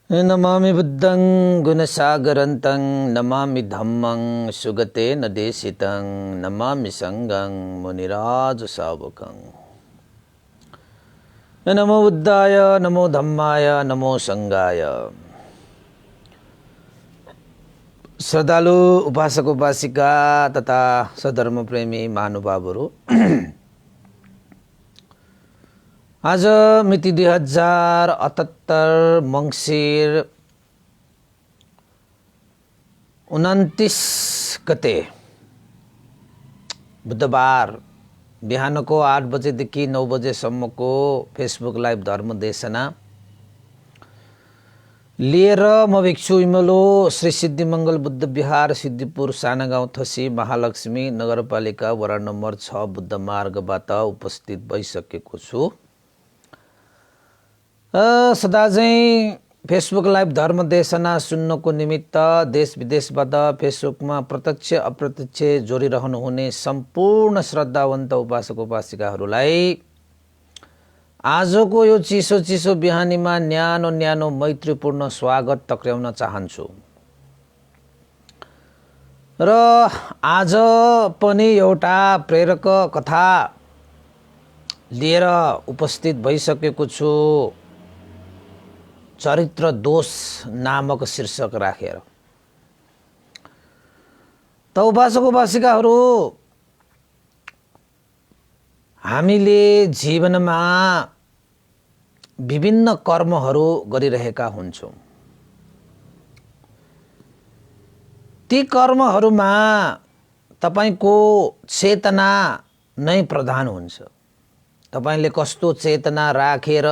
नमामि बुद्धं गुणसागरन्तं नमामि धम्मं सुगतेन देशितं नमामि संघं मुनिराजसावकं। नमो बुद्धाय नमो धम्माय नमो संघाय। श्रद्धालु उपासक उपासिका तथा सधर्म प्रेमी महानुभावहरू, आज मिति 2078 मङ्सिर 29 गते बुधबार बिहानको 8 बजेदेखि 9 बजेसम्मको फेसबुक लाइभ धर्म देशना लिएर म भिक्षु इमलो श्री सिद्धिमङ्गल बुद्ध विहार सिद्धिपुर साना गाउँ थसी महालक्ष्मी नगरपालिका वडा नम्बर 6 बुद्ध मार्गबाट उपस्थित भइसकेको छु। सदा चाहिँ फेसबुक लाइभ धर्म देशना सुन्नको निमित्त देश विदेशबाट फेसबुकमा प्रत्यक्ष अप्रत्यक्ष जोडिरहनु हुने सम्पूर्ण श्रद्धावन्त उपासक उपासिकाहरूलाई आजको यो चिसो चिसो बिहानीमा न्यानो न्यानो मैत्रीपूर्ण स्वागत टक्र्याउन चाहन्छु। र आज पनि एउटा प्रेरक कथा लिएर उपस्थित भइसकेको छु, चरित्र दोष नामक शीर्षक राखेर। त उपासक उपासिकाहरू, हामीले जीवनमा विभिन्न कर्महरू गरिरहेका हुन्छौँ। ती कर्महरूमा तपाईको चेतना नै प्रधान हुन्छ। तपाईले कस्तो चेतना राखेर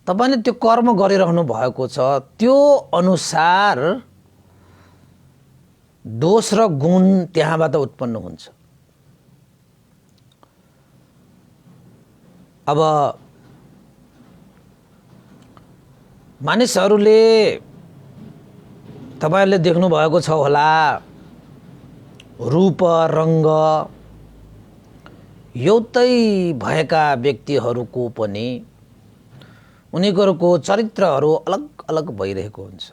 तपाईले त्यो कर्म गरिरहनु भएको छ, त्यो अनुसार दोष र गुण त्यहाँबाट उत्पन्न हुन्छ। अब मानिसहरूले तपाईले देख्नु भएको छ होला, रूप रङ्ग एउटै भएका व्यक्तिहरूको पनि उनीहरूको चरित्रहरू अलग अलग भइरहेको हुन्छ।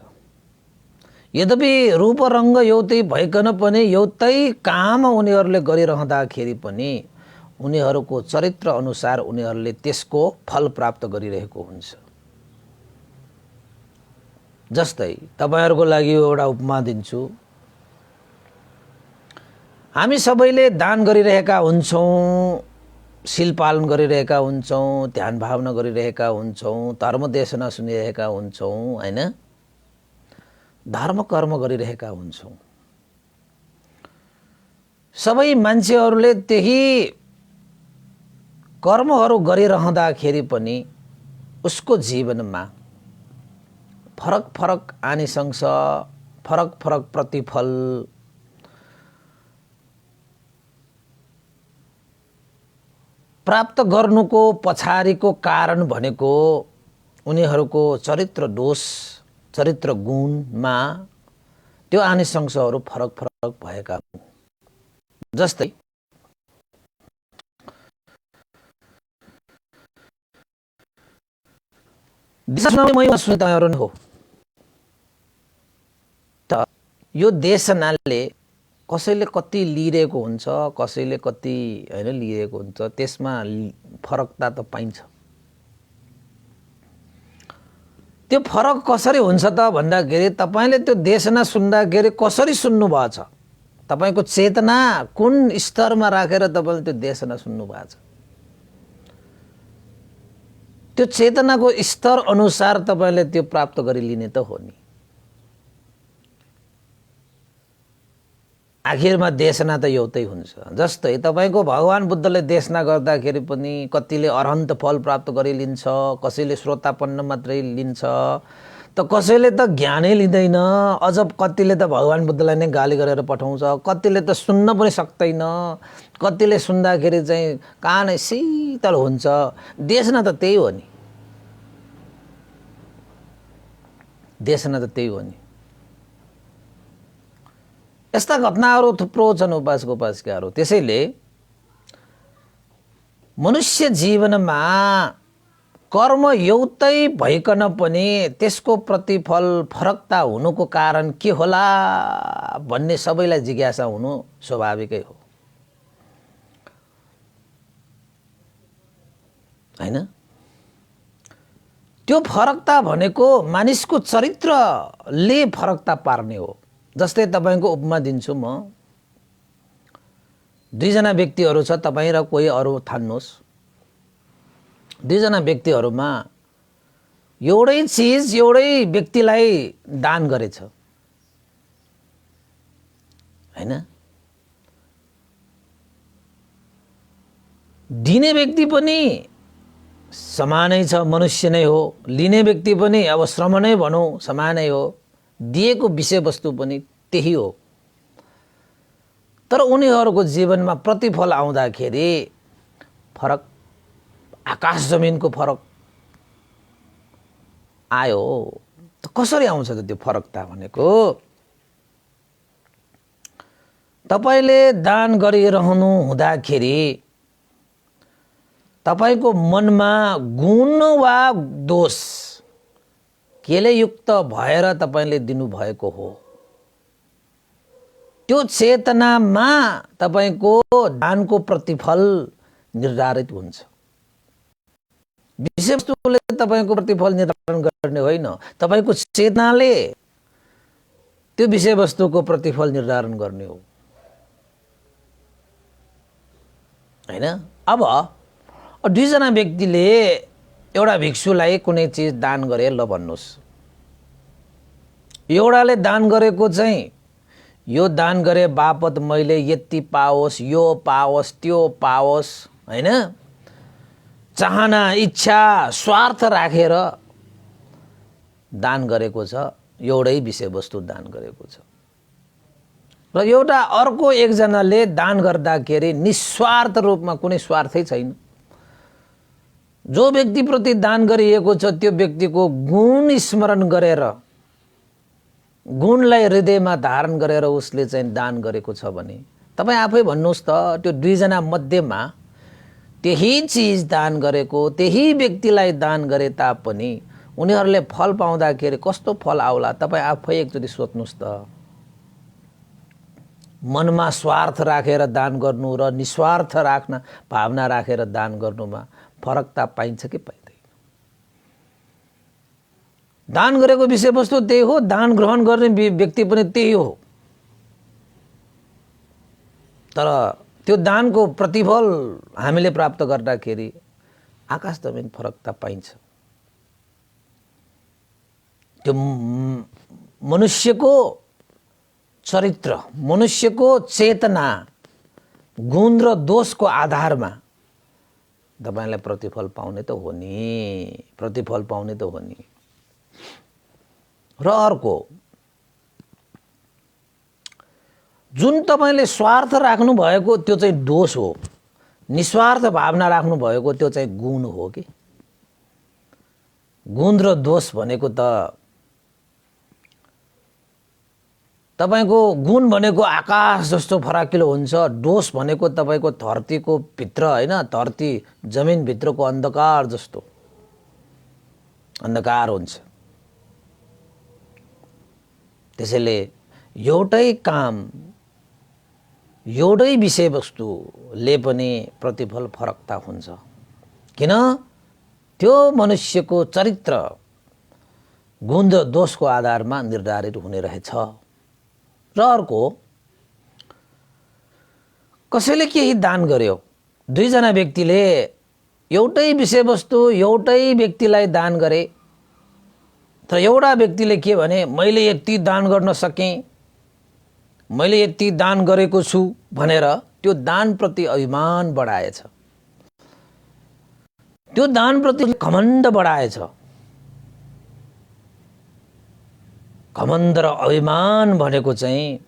यद्यपि रूप रङ्ग एउटै भइकन पनि एउटै काम उनीहरूले गरिरहँदाखेरि पनि उनीहरूको चरित्र अनुसार उनीहरूले त्यसको फल प्राप्त गरिरहेको हुन्छ। जस्तै तपाईहरुको लागि एउटा उपमा दिन्छु। हामी सबैले दान गरिरहेका हुन्छौँ, शील पालन गरिरहेका हुन्छौँ, ध्यान भावना गरिरहेका हुन्छौँ, धर्म देशना सुनिरहेका हुन्छौँ, हैन? धर्म कर्म गरिरहेका हुन्छौँ। सबै मान्छेहरूले त्यही कर्महरू गरिरहँदाखेरि पनि उसको जीवनमा फरक फरक आनिसंस, फरक फरक प्रतिफल प्राप्त गर्नुको पछाडिको कारण भनेको उनीहरूको चरित्र दोष, चरित्र गुणमा त्यो आनिसंसहरू फरक फरक भएका हुन्। जस्तै हो त यो देशनाले कसैले कति लिइरहेको हुन्छ, कसैले कति हैन लिइरहेको हुन्छ, त्यसमा फरकता त पाइन्छ। त्यो फरक कसरी हुन्छ त भन्दाखेरि तपाईले त्यो देशना सुन्दाखेरि कसरी सुन्नु भएको छ, तपाईको चेतना कुन स्तरमा राखेर तपाईले त्यो देशना सुन्नु भएको छ, त्यो चेतनाको स्तर अनुसार तपाईले त्यो प्राप्त गरिलिने त हो नि। आखिरमा देशना त एउटै हुन्छ। जस्तै तपाईको भगवान बुद्धले देशना गर्दाखेरि पनि कतिले अरहन्त फल प्राप्त गरिलिन्छ, कसैले श्रोतापन्न मात्रै लिन्छ, त कसैले त ज्ञानै लिँदैन, अझ कतिले त भगवान बुद्धलाई नै गाली गरेर पठाउँछ, कतिले त सुन्न पनि सक्दैन, कतिले सुन्दाखेरि चाहिँ कानै शीतल हुन्छ। देशना त त्यही हो नि, देशना त त्यही हो नि। यस्ता घटनाहरू थुप्रो छन् उपासक उपासिकाहरू। त्यसैले मनुष्य जीवनमा कर्म एउटै भइकन पनि त्यसको प्रतिफल फरकता हुनुको कारण के होला भन्ने सबैलाई जिज्ञासा हुनु स्वाभाविकै हो, हैन? त्यो फरकता भनेको मानिसको चरित्रले फरकता पार्ने हो। जस्तै तपाईको उपमा दिन्छु म, दुईजना व्यक्तिहरू छ, तपाईँ र कोही अरू ठान्नुहोस्। दुईजना व्यक्तिहरूमा एउटै चिज एउटै व्यक्तिलाई दान गरेछ, हैन? दिने व्यक्ति पनि समानै छ, मनुष्य नै हो। लिने व्यक्ति पनि अब श्रम नै भनौँ समानै हो। दिएको विषयवस्तु पनि त्यही हो। तर उनीहरूको जीवनमा प्रतिफल आउँदाखेरि फरक, आकाश जमिनको फरक आयो। त कसरी आउँछ त त्यो फरकता भनेको? तपाईले दान गरिरहनु हुँदाखेरि तपाईको मनमा गुण वा दोष केले युक्त भएर तपाईले दिनुभएको हो, त्यो चेतनामा तपाईको दानको प्रतिफल निर्धारित हुन्छ। विषयवस्तुले तपाईको प्रतिफल निर्धारण गर्ने होइन, तपाईको चेतनाले त्यो विषयवस्तुको प्रतिफल निर्धारण गर्ने हो, हैन? अब दुईजना व्यक्तिले एउटा भिक्षुलाई कुनै चिज दान गरे, ल भन्नुहोस्। एउटाले दान गरेको चाहिँ यो दान गरे बापत मैले यति पाओस्, यो पाओस्, त्यो पाओस्, हैन? चाहना, इच्छा, स्वार्थ राखेर दान गरेको छ, एउटै विषयवस्तु दान गरेको छ। र एउटा अर्को एकजनाले दान गर्दाखेरि निस्वार्थ रूपमा, कुनै स्वार्थै छैन, जो व्यक्तिप्रति दान गरिएको छ त्यो व्यक्तिको गुण स्मरण गरेर, गुणलाई हृदयमा धारण गरेर उसले चाहिँ दान गरेको छ भने तपाईँ आफै भन्नुहोस् त, त्यो दुईजना मध्येमा त्यही चिज दान गरेको, त्यही व्यक्तिलाई दान गरे तापनि उनीहरूले फल पाउँदाखेरि कस्तो फल आउला? तपाईँ आफै एकचोटि सोच्नुहोस् त। मनमा स्वार्थ राखेर दान गर्नु र निस्वार्थ राख्न भावना राखेर दान गर्नुमा फरकता पाइन्छ कि पाइँदैन? दान गरेको विषयवस्तु त्यही हो, दान ग्रहण गर्ने व्यक्ति पनि त्यही हो, तर त्यो दानको प्रतिफल हामीले प्राप्त गर्दाखेरि आकाश जमिन फरकता पाइन्छ। त्यो मनुष्यको चरित्र, मनुष्यको चेतना, गुण र दोषको आधारमा तपाईलाई प्रतिफल पाउने त हो नि, प्रतिफल पाउने त हो नि। र अर्को, जुन तपाईले स्वार्थ राख्नु भएको त्यो चाहिँ दोष हो, निस्वार्थ भावना राख्नु भएको त्यो चाहिँ गुण हो कि? गुण र दोष भनेको त तपाईको गुण भनेको आकाश जस्तो फराकिलो हुन्छ, दोष भनेको तपाईको धरतीको भित्र, हैन, धरती जमिन भित्रको अन्धकार जस्तो अन्धकार हुन्छ। त्यसैले एउटै काम, एउटै विषयवस्तुले पनि प्रतिफल फरकता हुन्छ। किन? त्यो मनुष्यको चरित्र गुण र दोषको आधारमा निर्धारित हुने रहेछ। र अर्को, कसैले केही दान गर्यो, दुईजना व्यक्तिले एउटै विषयवस्तु एउटै व्यक्तिलाई दान गरे, तर एउटा व्यक्तिले के भने, मैले यति दान गर्न सकेँ, मैले यति दान गरेको छु भनेर त्यो दानप्रति अभिमान बढाएछ, त्यो दानप्रति घमण्ड बढाएछ। घमण्ड र अभिमान भनेको चाहिँ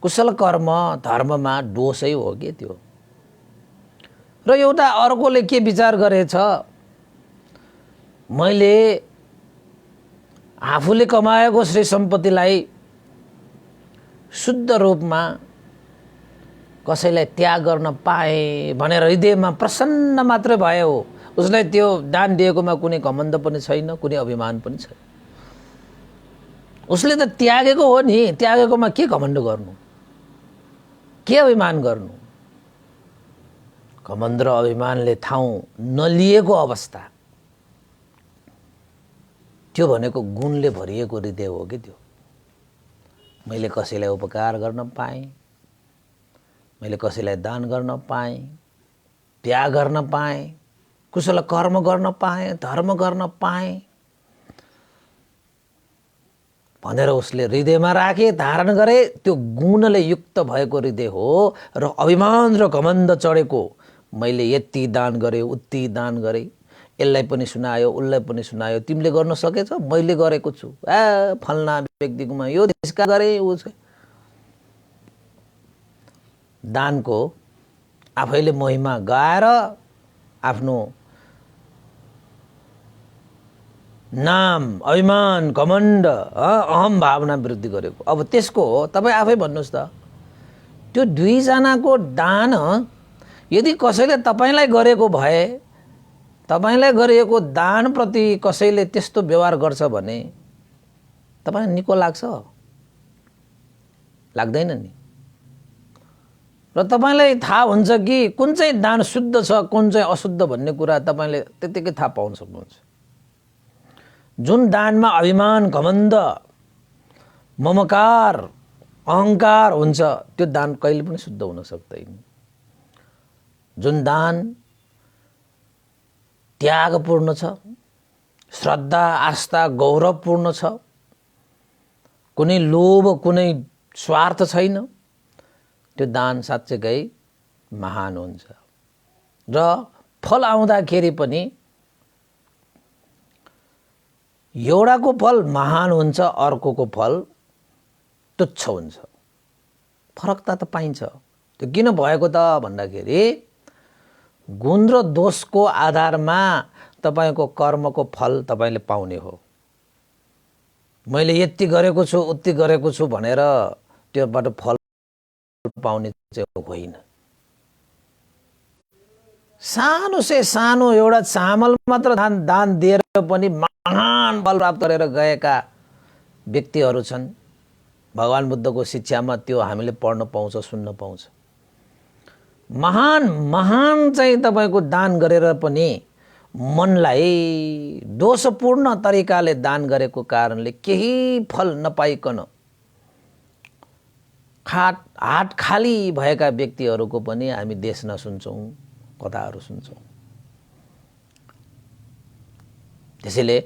कुशल कर्म धर्ममा दोषै हो कि त्यो। र एउटा अर्कोले के विचार गरेछ, मैले आफूले कमाएको श्री सम्पत्तिलाई शुद्ध रूपमा कसैलाई त्याग गर्न पाएँ भनेर हृदयमा प्रसन्न मात्र भयो, उसलाई त्यो दान दिएकोमा कुनै घमण्ड पनि छैन, कुनै अभिमान पनि छैन। उसले त त्यागेको हो नि, त्यागेकोमा के घमण्ड गर्नु, के अभिमान गर्नु। घमण्ड र अभिमानले ठाउँ नलिएको अवस्था, त्यो भनेको गुणले भरिएको हृदय हो कि त्यो। मैले कसैलाई उपकार गर्न पाएँ, मैले कसैलाई दान गर्न पाएँ, त्याग गर्न पाएँ, कुशल कर्म गर्न पाएँ, धर्म गर्न पाएँ भनेर उसले हृदयमा राखे, धारण गरे, त्यो गुणले युक्त भएको हृदय हो। र अभिमान र घमण्ड चढेको, मैले यति दान गरेँ, उति दान गरेँ, यसलाई पनि सुनायो, उसलाई पनि सुनायो, तिमीले गर्न सकेछ, मैले गरेको छु, फल्ना व्यक्तिकोमा यो धिस्का गरेँ, ऊ चाहिँ दानको आफैले महिमा गाएर आफ्नो नाम, अभिमान, घमण्ड, अहम भावना वृद्धि गरेको। अब त्यसको तपाईँ आफै भन्नुहोस् त, त्यो दुईजनाको दान यदि कसैले तपाईँलाई गरेको भए, तपाईँलाई गरिएको दानप्रति कसैले त्यस्तो व्यवहार गर्छ भने तपाईँलाई निको लाग्छ? लाग्दैन नि। र तपाईँलाई थाहा हुन्छ कि कुन चाहिँ दान शुद्ध छ, कुन चाहिँ अशुद्ध भन्ने कुरा तपाईँले त्यतिकै थाहा पाउन सक्नुहुन्छ। जुन दानमा अभिमान, घमण्ड, ममकार, अहङ्कार हुन्छ, त्यो दान कहिले पनि शुद्ध हुन सक्दैन। जुन दान त्यागपूर्ण छ, श्रद्धा, आस्था, गौरवपूर्ण छ, कुनै लोभ, कुनै स्वार्थ छैन, त्यो दान साँच्चै महान हुन्छ। र फल आउँदाखेरि पनि एउटाको फल महान हुन्छ, अर्कोको फल तुच्छ हुन्छ। फरकता त पाइन्छ। त्यो किन भएको त भन्दाखेरि गुण र दोषको आधारमा तपाईको कर्मको फल तपाईले पाउने हो। मैले यति गरेको छु, उति गरेको छु भनेर त्योबाट फल पाउने चाहिँ होइन। सानो से सानो एउटा चामल मात्र दान दिएर पनि महान फल प्राप्त गरेर गएका व्यक्तिहरू छन्। भगवान बुद्धको शिक्षामा त्यो हामीले पढ्न पाउँछ, सुन्न पाउँछ। महान चाहिँ तपाईको दान गरेर पनि मनलाई दोषपूर्ण तरिकाले दान गरेको कारणले केही फल नपाइकन हात खाली भएका व्यक्तिहरूको पनि हामी देशमा सुन्छौं, कथाहरू सुन्छौं। त्यसैले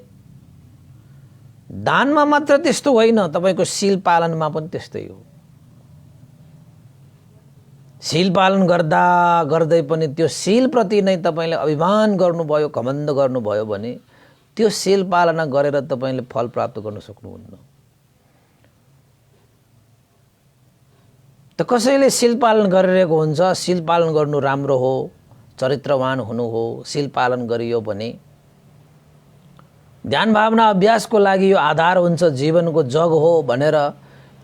दानमा मात्र त्यस्तो होइन, तपाईको शील पालनमा पनि त्यस्तै हो। शील पालन गर्दा गर्दै पनि त्यो शील प्रति नै तपाईले अभिमान गर्नुभयो, घमण्ड गर्नुभयो भने त्यो शील पालना गरेर तपाईले फल प्राप्त गर्न सक्नुहुन्न। त कसैले शील पालन गरिरहेको हुन्छ, शील पालन गर्नु राम्रो हो, चरित्रवान हुनु हो, शील पालन गरियो भने ध्यान भावना अभ्यासको लागि यो आधार हुन्छ, जीवनको जग हो भनेर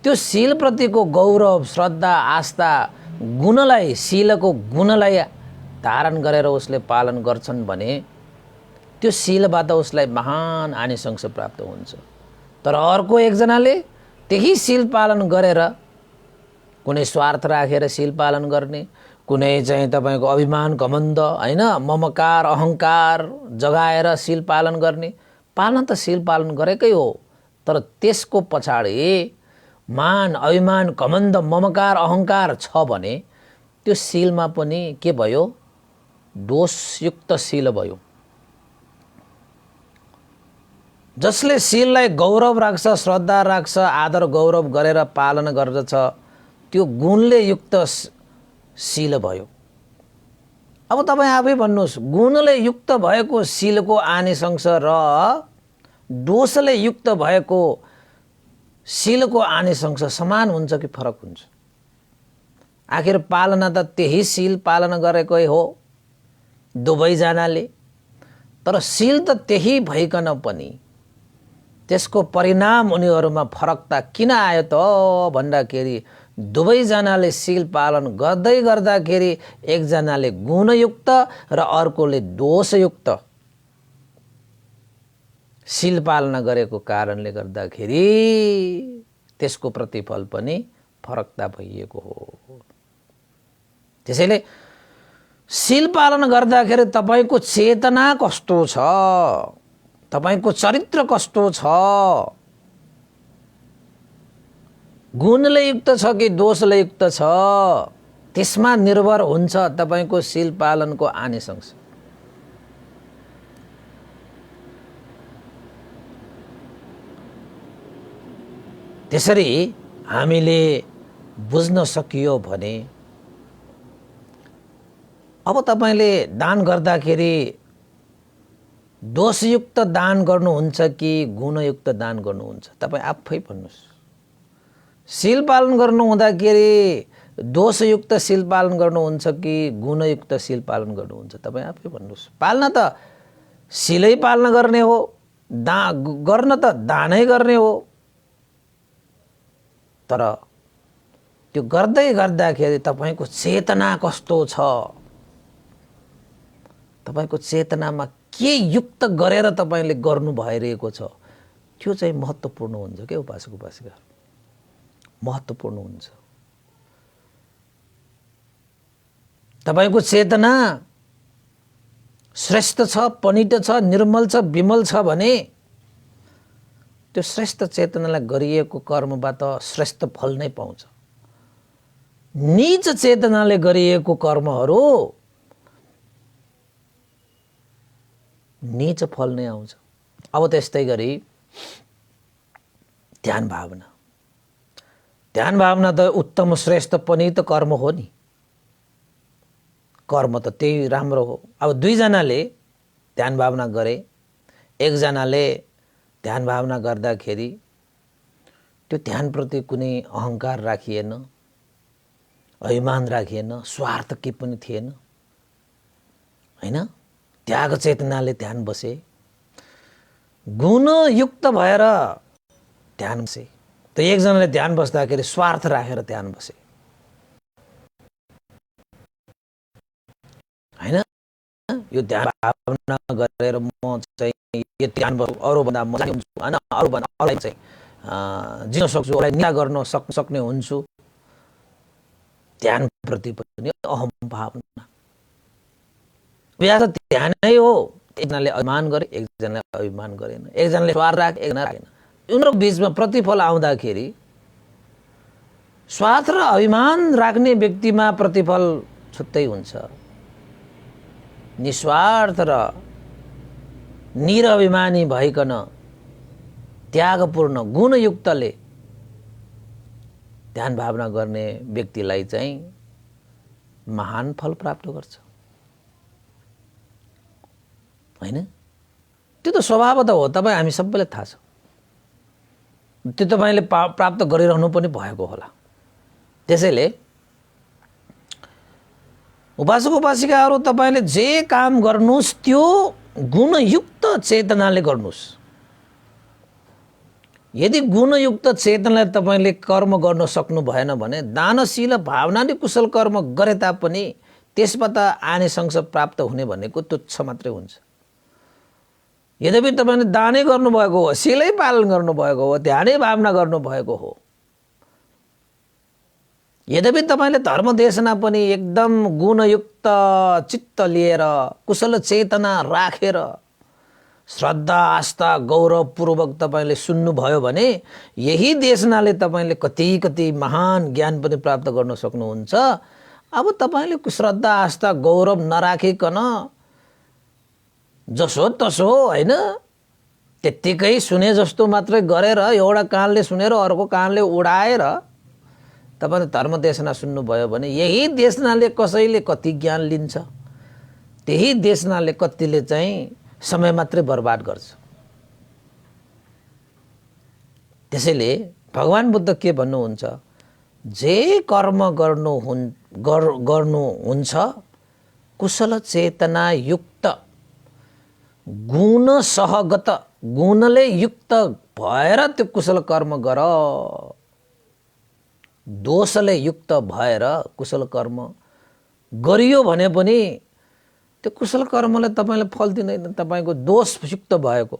त्यो शील प्रतिको गौरव, श्रद्धा, आस्था, गुणलाई, शीलको गुणलाई धारण गरेर उसले पालन गर्छन् भने त्यो शीलबाट उसलाई महान आनिसंस प्राप्त हुन्छ। तर अर्को एकजनाले त्यही शील पालन गरेर कुनै स्वार्थ राखेर शील पालन गर्ने, कुनै चाहिँ तपाईको अभिमान, घमण्ड, हैन, ममकार, अहंकार जगाएर शील पालन गर्ने। पालन त शील पालन गरेकै हो, तर त्यसको पछाडी मान, अभिमान, घमण्ड, ममकार, अहंकार छ भने त्यो शीलमा पनि के भयो? दोषयुक्त शील भयो। जसले शीललाई गौरव राख्छ, श्रद्धा राख्छ, आदर गौरव गरेर पालन गर्दछ, त्यो गुणले युक्त शील भयो। अब तपाईं आफै भन्नुहोस्, गुणले युक्त भएको शीलको आनिसंस र दोषले युक्त भएको शीलको आनिसंस समान हुन्छ कि फरक हुन्छ? आखिर पालना त त्यही शील पालन गरेकै हो दुवैजनाले, तर शील त त्यही भइकन पनि त्यसको परिणाम उनीहरूमा फरकता किन आयो त भन्दाखेरि दुवैजनाले शील पालन गर्दै गर्दाखेरि एकजनाले गुणयुक्त र अर्कोले दोषयुक्त शील पालना गरेको कारणले गर्दाखेरि त्यसको प्रतिफल पनि फरकता भइएको हो। त्यसैले शील पालन गर्दाखेरि तपाईको चेतना कस्तो छ, तपाईको चरित्र कस्तो छ, गुणले युक्त छ कि दोषले युक्त छ, त्यसमा निर्भर हुन्छ तपाईको शील पालनको आनिशंस। त्यसरी हामीले बुझ्न सकियो भने अब तपाईले दान गर्दाखेरि दोषयुक्त दान गर्नुहुन्छ कि गुणयुक्त दान गर्नुहुन्छ, तपाई आफै भन्नुस्। शील पालन गर्नु हुँदाखेरि दोषयुक्त शील पालन गर्नुहुन्छ कि गुणयुक्त शील पालन गर्नुहुन्छ, तपाई आफै भन्नुस्। पाल्न त शीलै पालन गर्ने हो, गर्न त दानै गर्ने हो, तर त्यो गर्दै गर्दाखेरि तपाईको चेतना कस्तो छ, तपाईको चेतनामा के युक्त गरेर तपाईले गर्नु भइरहेको छ, त्यो चाहिँ महत्त्वपूर्ण हुन्छ के उपासक उपासिका, महत्त्वपूर्ण हुन्छ। तपाईको चेतना श्रेष्ठ छ, पनिट छ, निर्मल छ, विमल छ भने त्यो श्रेष्ठ चेतनालाई गरिएको कर्मबाट श्रेष्ठ फल नै पाउँछ। नीच चेतनाले गरिएको कर्महरू नीच फल नै आउँछ। अब त्यस्तै गरी ध्यान भावना, ध्यान भावना त उत्तम श्रेष्ठ पनित कर्म हो नि, कर्म त त्यही राम्रो हो। अब दुईजनाले ध्यान भावना गरे, एकजनाले ध्यान भावना गर्दाखेरि त्यो ध्यानप्रति कुनै अहङ्कार राखिएन, अभिमान राखिएन, स्वार्थ के पनि थिएन, हैन, त्याग चेतनाले ध्यान बसे, गुणयुक्त भएर ध्यान बसे। त एकजनाले ध्यान बस्दाखेरि स्वार्थ राखेर ध्यान बसे, हैन, यो ध्यान भावना गरेर म चाहिँ यो ध्यान अरूभन्दा म हुन्छु, हैन, अरूभन्दा अरूलाई चाहिँ जिन सक्छु, अरूलाई निन्दा गर्न सक्ने हुन्छु, ध्यान प्रति पनि अहम भावना। ध्यानै हो, एकजनाले अभिमान गरे, एकजनाले अभिमान गरेन, एकजनाले स्वार्थ राखे, एकजना राखेन। उनीहरूको बीचमा प्रतिफल आउँदाखेरि स्वार्थ र अभिमान राख्ने व्यक्तिमा प्रतिफल छुट्टै हुन्छ। निस्वार्थ र निरअभिमानी भइकन त्यागपूर्ण गुणयुक्तले ध्यान भावना गर्ने व्यक्तिलाई चाहिँ महान फल प्राप्त गर्छ, हैन। त्यो त स्वभावतः हो, तपाईँ हामी सबैलाई थाहा छ। त्यो तपाईँले प्राप्त गरिरहनु पनि भएको होला। त्यसैले उपासक उपासिकाहरू तपाईँले जे काम गर्नुहोस् त्यो गुणयुक्त चेतनाले गर्नुहोस्। यदि गुणयुक्त चेतनाले तपाईँले कर्म गर्न सक्नु भएन भने दानशील भावनाले कुशल कर्म गरे तापनि त्यसबाट आनिशंस प्राप्त हुने भनेको तुच्छ मात्रै हुन्छ। यद्यपि तपाईँले दानै गर्नुभएको हो, शीलै पालन गर्नुभएको हो, ध्यानै भावना गर्नुभएको हो, यद्यपि तपाईँले धर्म देशना पनि एकदम गुणयुक्त चित्त लिएर कुशल चेतना राखेर श्रद्धा आस्था गौरवपूर्वक तपाईँले सुन्नुभयो भने यही देशनाले तपाईँले कति कति महान ज्ञान पनि प्राप्त गर्न सक्नुहुन्छ। अब तपाईँले श्रद्धा आस्था गौरव नराखिकन जसो तसो, हैन, त्यत्तिकै सुने जस्तो मात्रै गरेर एउटा कानले सुनेर अर्को कानले उडाएर तपाईले धर्म देशना सुन्नुभयो भने यही देशनाले कसैले कति ज्ञान लिन्छ, त्यही देशनाले कतिले चाहिँ समय मात्रै बर्बाद गर्छ। त्यसैले भगवान बुद्ध के भन्नुहुन्छ, जे कर्म गर्नुहुन्छ कुशल चेतना युक्त गुण सहगत गुणले युक्त भएर त्यो कुशल कर्म गर। दोषले युक्त भएर कुशल कर्म गरियो भने पनि त्यो कुशल कर्मले तपाईलाई फल दिँदैन। तपाईको दोषयुक्त भएको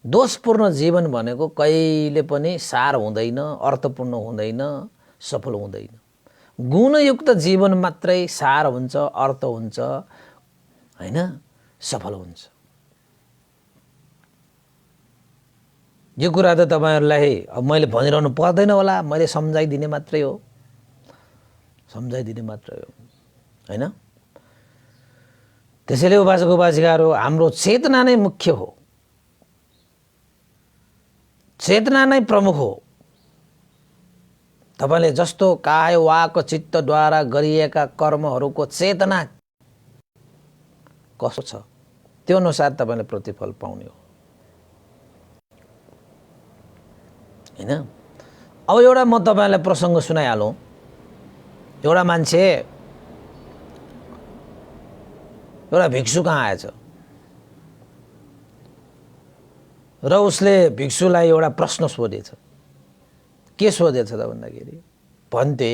दोषपूर्ण जीवन भनेको कहिले पनि सार हुँदैन, अर्थपूर्ण हुँदैन, सफल हुँदैन। गुणयुक्त जीवन मात्रै सार हुन्छ, अर्थ हुन्छ, हैन, सफल हुन्छ। यो कुरा त तपाईहरुलाई अब मैले भनिरहनु पर्दैन होला, मैले सम्झाइदिने मात्रै हो, सम्झाइदिने मात्रै हो, हैन। त्यसैले उपासक उपासिकाहरू, हाम्रो चेतना नै मुख्य हो, चेतना नै प्रमुख हो। तपाईले जस्तो काय वाक चित्तद्वारा गरिएका कर्महरूको चेतना कस्तो छ त्यो अनुसार तपाईले प्रतिफल पाउने हो, हैन। अब एउटा म तपाईलाई प्रसंग सुनाइहालौं। एउटा मान्छे एउटा भिक्षु कहाँ आएछ र उसले भिक्षुलाई एउटा प्रश्न सोधेछ। के सोधेछ त भन्दाखेरि, भन्थे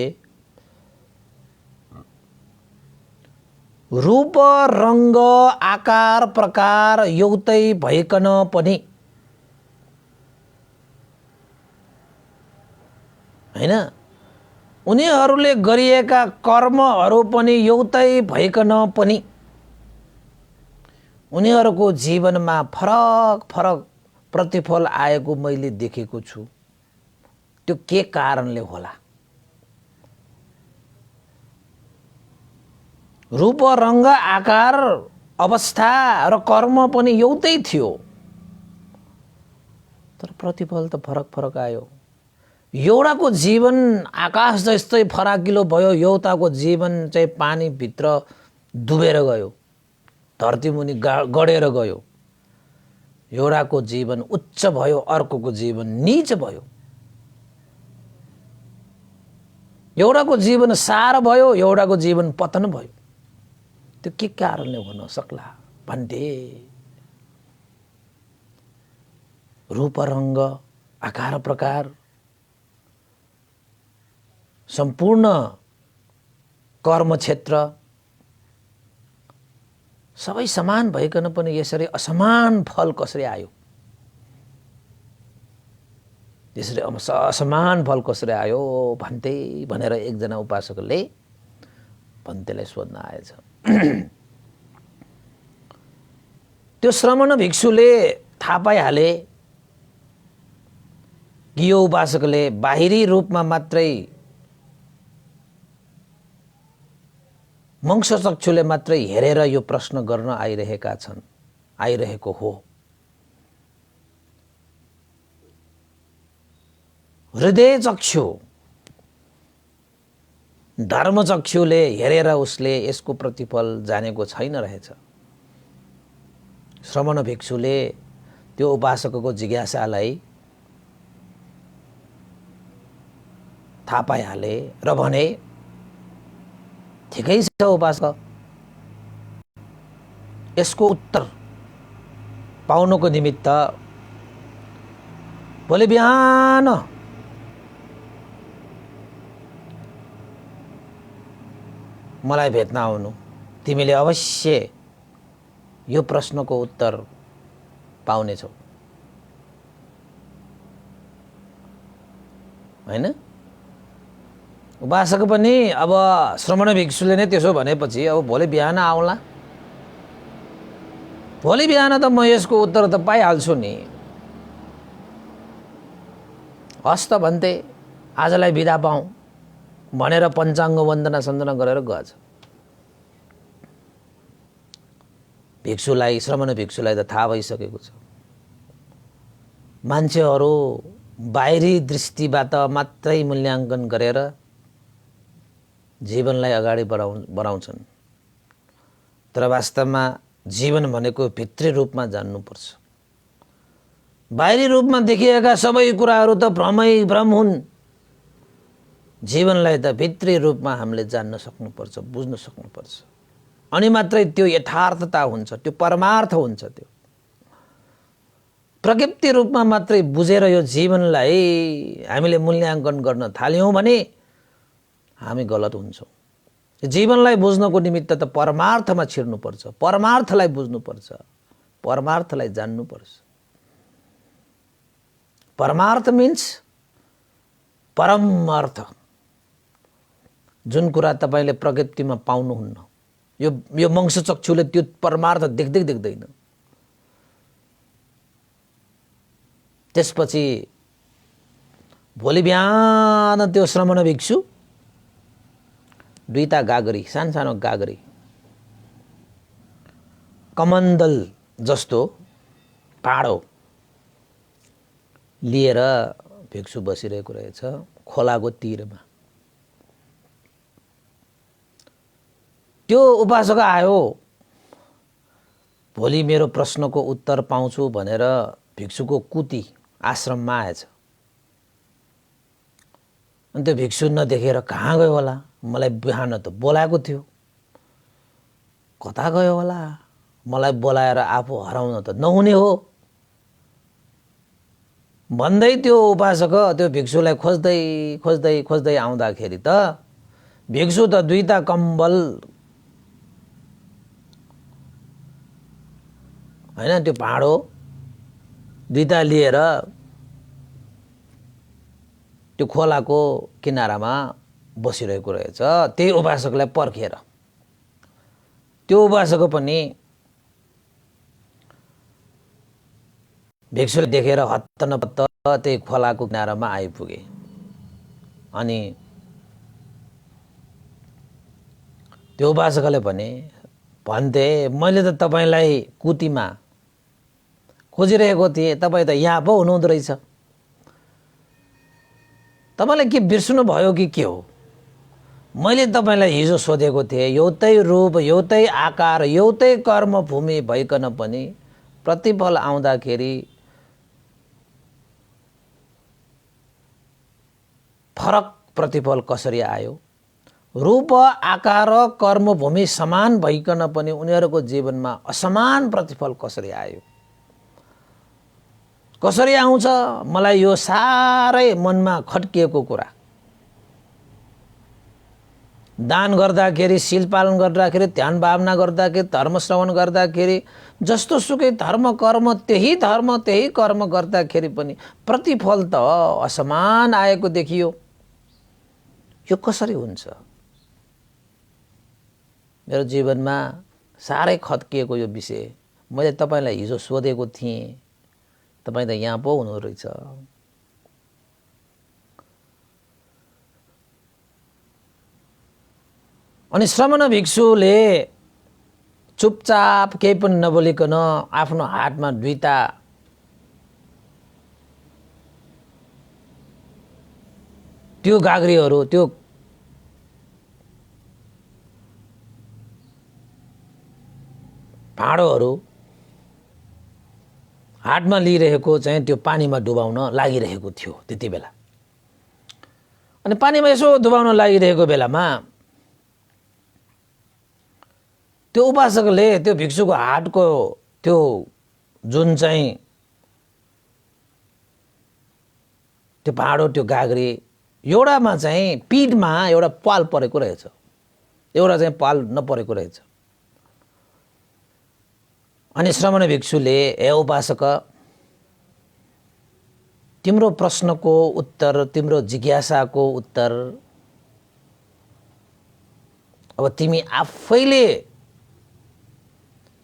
रूप रंग आकार प्रकार एउटै भइकन पनि, हैन, उनीहरूले गरिएका कर्महरू पनि एउटै भइकन पनि उनीहरूको जीवनमा फरक फरक प्रतिफल आएको मैले देखेको छु। त्यो के कारणले होला? रूप रंग आकार अवस्था र कर्म पनि एउटै थियो, तर प्रतिफल त फरक फरक आयो। एउटाको जीवन आकाश जस्तै फराकिलो भयो, एउटाको जीवन चाहिँ पानी भित्र डुबेर गयो, धरती मुनि गडेर गयो। एउटाको जीवन उच्च भयो, अर्कोको जीवन नीच भयो। एउटाको जीवन सार भयो, एउटाको जीवन पतन भयो। त्यो के कारणले हुन सक्ला भन्थे? रूप रंग आकार प्रकार सम्पूर्ण कर्म क्षेत्र सबै समान भइकन पनि यसरी असमान फल कसरी आयो? यसरी असमान फल कसरी आयो भन्थे भनेर एकजना उपासकले भन्तेलाई सोध्न आएछ। त्यो श्रमण भिक्षुले थाहा पाइहाले कि यो उपासकले बाहिरी रूपमा मात्रै, मंशचक्षुले मात्रै हेरेर यो प्रश्न गर्न आइरहेका छन्, आइरहेको हो। हृदय चक्षु धर्म चक्षुले हेरेर उसले यसको प्रतिफल जानेको छैन रहेछ। श्रमण भिक्षुले त्यो उपासकको जिज्ञासालाई थाहा पाइहाले र भने, ठिकै छ उपासक, यसको उत्तर पाउनको निमित्त भोलि बिहान मलाई भेट्न आउनु। तिमीले अवश्य यो प्रश्नको उत्तर पाउनेछौ, हैन। उपासक पनि अब श्रमण भिक्षुले नै त्यसो भनेपछि अब भोलि बिहान आउला, भोलि बिहान त म यसको उत्तर त पाइहाल्छु नि। हस्त भन्थे, आजलाई बिदा पाऊ भनेर पञ्चाङ्ग वन्दना सन्दना गरेर गएछ। भिक्षुलाई, श्रमण भिक्षुलाई त थाहा भइसकेको छ। मान्छेहरू बाहिरी दृष्टिबाट मात्रै मूल्याङ्कन गरेर जीवनलाई अगाडि बढाउँछन्, तर वास्तवमा जीवन भनेको भित्री रूपमा जान्नुपर्छ। बाहिरी रूपमा देखिएका सबै कुराहरू त भ्रमै भ्रम हुन्। जीवनलाई त भित्री रूपमा हामीले जान्न सक्नुपर्छ, बुझ्न सक्नुपर्छ, अनि मात्रै त्यो यथार्थता हुन्छ, त्यो परमार्थ हुन्छ। प्रकृति रूपमा मात्रै बुझेर यो जीवनलाई हामीले मूल्याङ्कन गर्न थाल्यौँ भने हामी गलत हुन्छौँ। जीवनलाई बुझ्नको निमित्त त परमार्थमा छिर्नुपर्छ, परमार्थलाई बुझ्नुपर्छ, परमार्थलाई जान्नुपर्छ। परमार्थ मिन्स परम अर्थ, जुन कुरा तपाईले प्रकृतिमा पाउनुहुन्न। यो मङ्स चक्षुले त्यो परमार्थ देख्दैन। त्यसपछि भोलि बिहान त्यो श्रमण भिक्षु दुईटा गागरी, सानो गागरी, कमण्डल जस्तो पाडो लिएर भिक्षु बसिरहेको रहेछ खोलाको तीरमा। त्यो उपासक आयो, भोलि मेरो प्रश्नको उत्तर पाउँछु भनेर भिक्षुको कुती आश्रममा आएछ। अनि त्यो भिक्षु नदेखेर कहाँ गयो होला, मलाई बिहान त बोलाएको थियो, कता गयो होला, मलाई बोलाएर आफू हराउन त नहुने हो भन्दै त्यो उपासक त्यो भिक्षुलाई खोज्दै खोज्दै खोज्दै आउँदाखेरि त भिक्षु त दुईटा कम्बल हैन त्यो भाँडो दुईटा लिएर त्यो खोलाको किनारामा बसिरहेको रहेछ। त्यही उपासकलाई पर्खेर त्यो उपासक पनि भिक्षुले देखेर हत्त नपत्त त्यही खोलाको किनारामा आइपुगे। अनि त्यो उपासकले भन्थे मैले त तपाईलाई कुतीमा खोजिरहेको थिएँ, तपाईँ त यहाँ पो हुनुहुँदो रहेछ, तपाईलाई के बिर्सनु भयो कि के हो? मैले तपाईलाई हिजो सोधेको थिएँ, एउटै रूप एउटै आकार एउटै कर्मभूमि भइकन पनि प्रतिफल आउँदाखेरि फरक प्रतिफल कसरी आयो? रूप आकार कर्मभूमि समान भइकन पनि उनीहरूको जीवनमा असमान प्रतिफल कसरी आयो? कसरी आउँछ? मलाई यो सारै मनमा खट्किएको कुरा। दान गर्दाखेरि, शील पालन गर्दाखेरि, ध्यान भावना गर्दाखेरि, धर्म श्रवण गर्दाखेरि, जस्तो सुकै धर्म कर्म त्यही धर्म त्यही कर्म गर्दाखेरि पनि प्रतिफल त असमान आएको देखियो। यो कसरी हुन्छ? मेरो जीवनमा सारै खत्किएको यो विषय मैले तपाईलाई हिजो सोधेको थिएँ, तपाईँ त यहाँ पो हुनु रहेछ। अनि श्रमण भिक्षुले चुपचाप केही पनि नबोलिकन आफ्नो हातमा दुईटा त्यो गाग्रीहरू, त्यो भाँडोहरू हातमा लिइरहेको चाहिँ त्यो पानीमा डुबाउन लागिरहेको थियो त्यति बेला। अनि पानीमा यसो डुबाउन लागिरहेको बेलामा त्यो उपासकले त्यो भिक्षुको हातको त्यो जुन चाहिँ त्यो भाँडो त्यो गाग्री एउटामा चाहिँ पिठमा एउटा पाल परेको रहेछ, एउटा चाहिँ पाल नपरेको रहेछ। अनि श्रमण भिक्षुले हे उपासक, तिम्रो प्रश्नको उत्तर, तिम्रो जिज्ञासाको उत्तर अब तिमी आफैले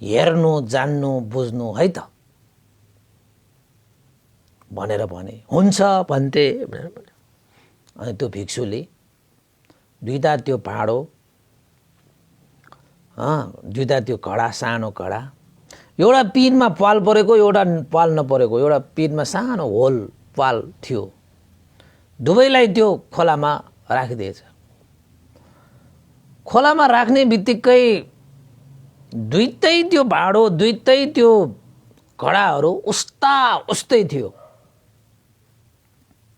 हेर्नु, जान्नु, बुझ्नु है त भनेर भने। हुन्छ भन्थे भनेर भने। अनि त्यो भिक्षुले दुईटा त्यो भाँडो, दुईटा त्यो घडा, सानो घडा, एउटा पिनमा पाल परेको एउटा पाल नपरेको, एउटा पिनमा सानो होल पाल थियो, दुवैलाई त्यो खोलामा राखिदिएछ। खोलामा राख्ने बित्तिकै दुईटै त्यो भाँडो, दुईटै त्यो घडाहरू उस्ता उस्तै थियो,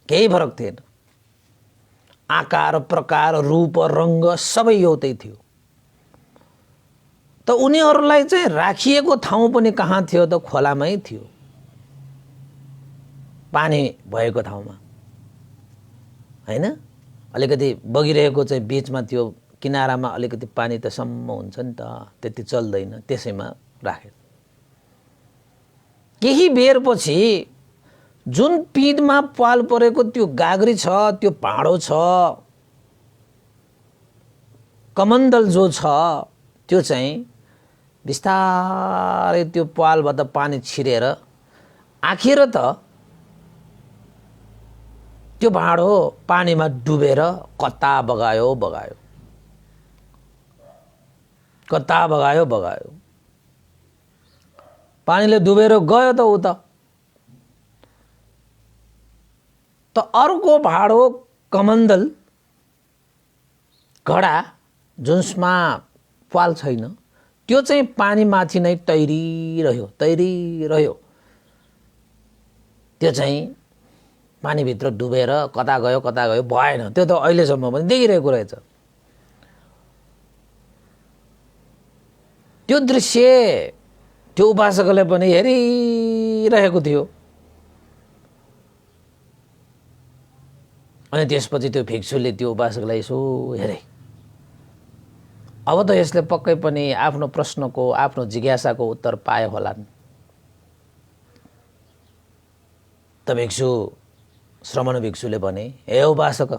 केही फरक थिएन। आकार प्रकार रूप रङ्ग सबै एउटै थियो। त उनीहरूलाई चाहिँ राखिएको ठाउँ पनि कहाँ थियो त? खोलामै थियो। पानी भएको ठाउँमा हैन, अलिकति बगिरहेको चाहिँ बीचमा त्यो किनारामा अलिकति पानी त सम्म हुन्छ नि त, त्यति चल्दैन, त्यसैमा राखे। केही बेरपछि जुन पिँधमा पाल परेको त्यो गाग्री छ, त्यो भाँडो छ, कमण्डल जो छ, त्यो चाहिँ बिस्तारै त्यो पालबाट पानी छिरेर आखिर त त्यो भाँडो पानीमा डुबेर कता बगायो बगायो, कता बगायो बगायो, पानीले डुबेर गयो त उ त अर्को भाँडो कमण्डल घडा जुनमा पाल छैन, त्यो चाहिँ पानी माथि नै तैरिरह्यो तैरिरह्यो, त्यो चाहिँ पानीभित्र डुबेर कता गयो भएन। त्यो त अहिलेसम्म पनि देखिरहेको रहेछ। त्यो दृश्य त्यो उपासकले पनि हेरिरहेको थियो। अनि त्यसपछि त्यो भिक्षुले त्यो उपासकलाई यसो हेरे, अब त यसले पक्कै पनि आफ्नो प्रश्नको, आफ्नो जिज्ञासाको उत्तर पाए होलान्। त भिक्षु, श्रमण भिक्षुले भने, हे उपासक,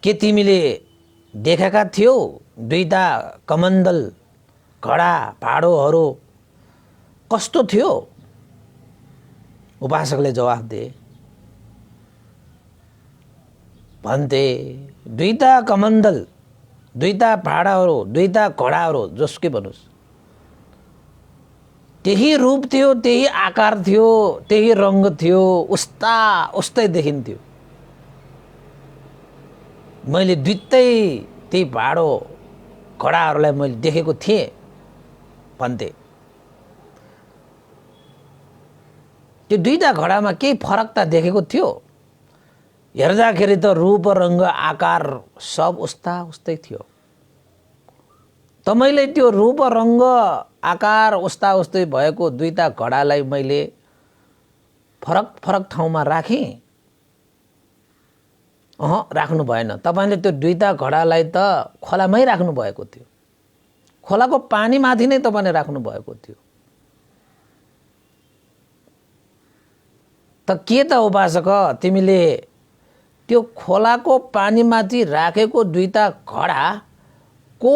के तिमीले देखेका थियौ दुईटा कमण्डल घडा भाँडोहरू कस्तो थियो? उपासकले जवाफ दिए, भन्थे दुईटा कमण्डल, दुईटा भाँडाहरू, दुईटा घडाहरू, जसकै भन्नुहोस्, त्यही रूप थियो, त्यही आकार थियो, त्यही रङ्ग थियो, उस्तै देखिन्थ्यो। मैले दुईटै त्यही भाँडो घडाहरूलाई मैले देखेको थिएँ भन्थे। त्यो दुईटा घडामा केही फरक त देखेको थियो, हेर्दाखेरि त रूप रङ्ग आकार सब उस्तै थियो। त मैले त्यो रूप रङ्ग आकार उस्तै भएको दुईटा घडालाई मैले फरक ठाउँमा राखेँ? राख्नु भएन। तपाईले त्यो दुईटा घडालाई त खोलामै राख्नु भएको थियो, खोलाको पानी माथि नै तपाईले राख्नु भएको थियो। त के त उपासक, तिमीले त्यो खोलाको पानी माथि राखेको दुईटा घडाको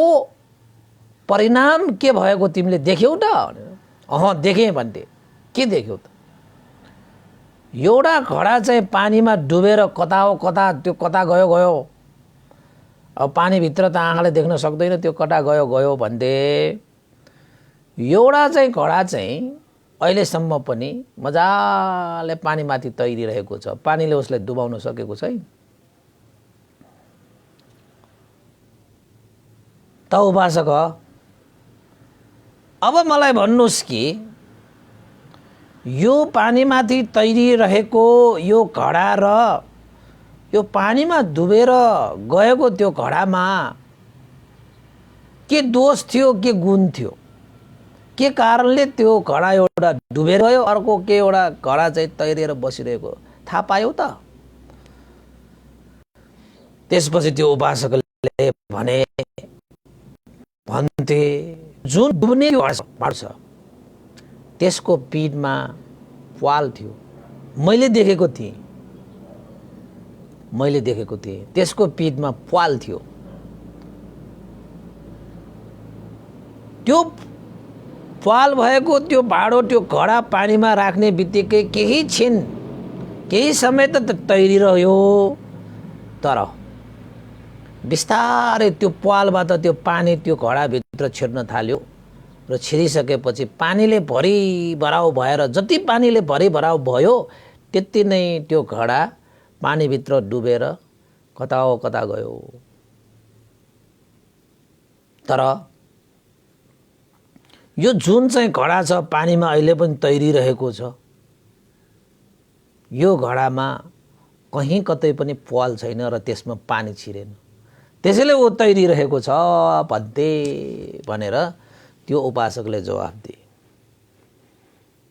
परिणाम के भएको तिमीले देख्यौ त? देखेँ भन्थे। के देख्यौ त? एउटा घडा चाहिँ पानीमा डुबेर कता त्यो कता गयो। अब पानीभित्र त आँखाले देख्न सक्दैन, त्यो कता गयो भन्थे। एउटा चाहिँ घडा चाहिँ अहिलेसम्म पनि मजाले पानीमाथि तैरिरहेको छ, पानीले उसलाई डुबाउन सकेको छैन। त उपासक, अब मलाई भन्नुस् कि यो पानीमाथि तैरिरहेको यो घडा र यो पानीमा डुबेर गएको त्यो घडामा के दोष थियो, के गुण थियो? के कारणले त्यो घडा एउटा डुबेर गयो, अर्को के एउटा घडा चाहिँ तैरिएर बसिरहेको थाहा पायौ त? त्यसपछि त्यो उपासकले भन्थे, जुन डुब्ने भाँडो छ त्यसको पिठमा पाल थियो, मैले देखेको थिएँ, त्यसको पिठमा पाल थियो। त्यो पाल भएको त्यो भाँडो, त्यो घडा पानीमा राख्ने बित्तिकै केही समय त तैरिरह्यो, तर बिस्तारै त्यो पालबाट त्यो पानी त्यो घडाभित्र छिर्न थाल्यो र छिरिसकेपछि पानीले भरिभराउ भएर जति पानीले भरिभराउ भयो त्यति नै त्यो घडा पानीभित्र डुबेर कता गयो। तर यो जुन चाहिँ घडा छ पानीमा अहिले पनि तैरिरहेको छ, यो घडामा कहीँ कतै पनि पाल छैन र त्यसमा पानी छिरेन, त्यसैले ऊ तैरिरहेको छ भन्थे भनेर त्यो उपासकले जवाफ दिए।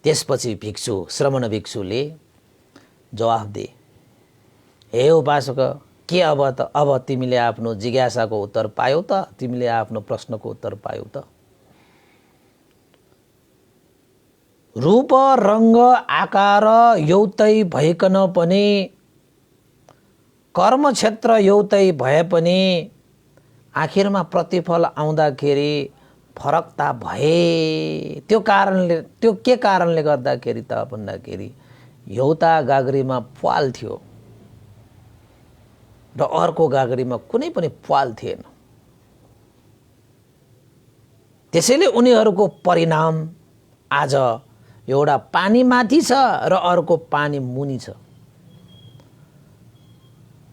त्यसपछि श्रमण भिक्षुले जवाफ दे। हे उपासक, के अब तिमीले आफ्नो जिज्ञासाको उत्तर पायौ त? तिमीले आफ्नो प्रश्नको उत्तर पायौ त? रूप रंग आकार एउटै भइकन पनि, कर्म क्षेत्र एउटै भए पनि आखिरमा प्रतिफल आउँदाखेरि फरकता भए। त्यो के कारणले गर्दाखेरि त भन्दाखेरि एउटा गाग्रीमा प्वाल थियो र अर्को गाग्रीमा कुनै पनि प्वाल थिएन। त्यसैले उनीहरूको परिणाम आज एउटा पानी माथि छ र अर्को पानी मुनि छ।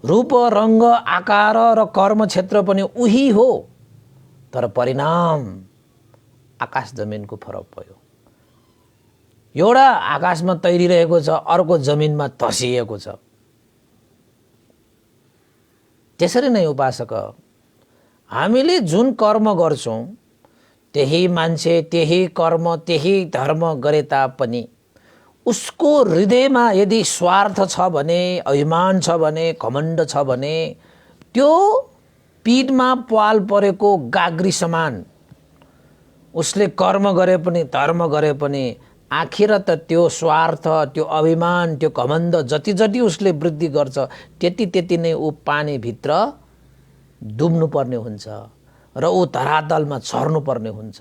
रूप रंग आकार र कर्म क्षेत्र पनि उही हो, तर परिणाम आकाश जमिनको फरक भयो। एउटा आकाशमा तैरिरहेको छ, अर्को जमिनमा धसिएको छ। त्यसरी नै उपासक, हामीले जुन कर्म गर्छौं त्यही मान्छे, त्यही कर्म, त्यही धर्म गरे तापनि उसको हृदयमा यदि स्वार्थ छ भने, अभिमान छ भने, घमण्ड छ भने, त्यो पिठमा प्वाल परेको गाग्री समान उसले कर्म गरे पनि धर्म गरे पनि आखिर त त्यो स्वार्थ, त्यो अभिमान, त्यो घमण्ड जति जति उसले वृद्धि गर्छ त्यति त्यति नै ऊ पानीभित्र डुब्नु पर्ने हुन्छ र ऊ धरातलमा झर्नु पर्ने हुन्छ।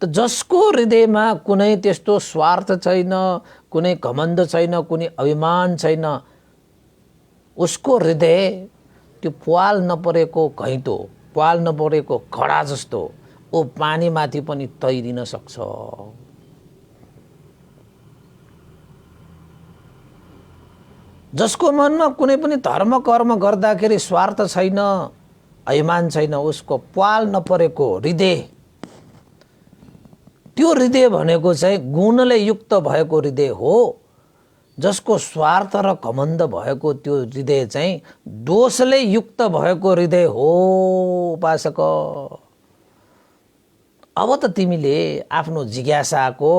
त जसको हृदयमा कुनै त्यस्तो स्वार्थ छैन, कुनै घमण्ड छैन, कुनै अभिमान छैन, उसको हृदय त्यो प्वाल नपरेको घैँतो, प्वाल नपरेको घडा जस्तो ऊ पानीमाथि पनि तैरिन सक्छ। जसको मनमा कुनै पनि धर्म कर्म गर्दाखेरि स्वार्थ छैन, अभिमान छैन, उसको प्वाल नपरेको हृदय, त्यो हृदय भनेको चाहिँ गुणले युक्त भएको हृदय हो। जसको स्वार्थ र घमण्ड भएको त्यो हृदय चाहिँ दोषले युक्त भएको हृदय हो। उपासक, अब त तिमीले आफ्नो जिज्ञासाको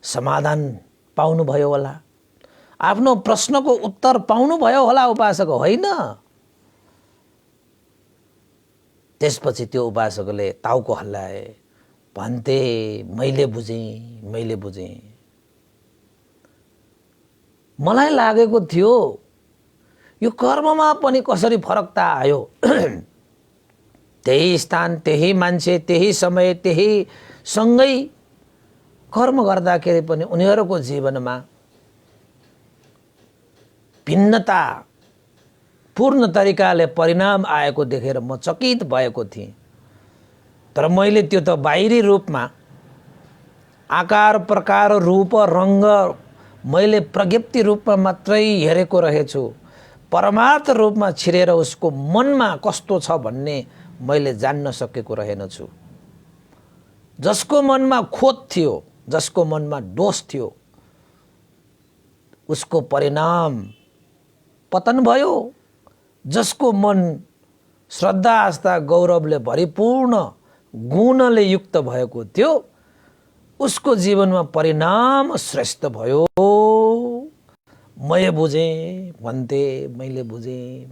समाधान पाउनुभयो होला, आफ्नो प्रश्नको उत्तर पाउनुभयो होला उपासक, होइन? त्यसपछि त्यो उपासकले टाउको हल्लाए, भन्थे मैले बुझेँ। मलाई लागेको थियो यो कर्ममा पनि कसरी फरकता आयो। त्यही स्थान, त्यही मान्छे, त्यही समय, त्यही सँगै कर्म गर्दाखेरि पनि उनीहरूको जीवनमा भिन्नता पूर्ण तरिकाले परिणाम आएको देखेर म चकित भएको थिएँ। तर मैले त्यो त बाहिरी रूपमा आकार प्रकार रूप रंग मैले प्रज्ञप्ति रूपमा मात्रै हेरेको रहेछु। परमार्थ रूपमा छिरेर उसको मनमा कस्तो छ भन्ने मैले जान्न सकेको रहेनछु। जसको मनमा खोट थियो, जसको मनमा दोष थियो, उसको परिणाम पतन भयो। जसको मन श्रद्धा आस्था गौरवले भरिपूर्ण गुणले युक्त भएको थियो, उसको जीवनमा परिणाम श्रेष्ठ भयो। मैं बुझेँ भन्थे, मैले बुझेँ।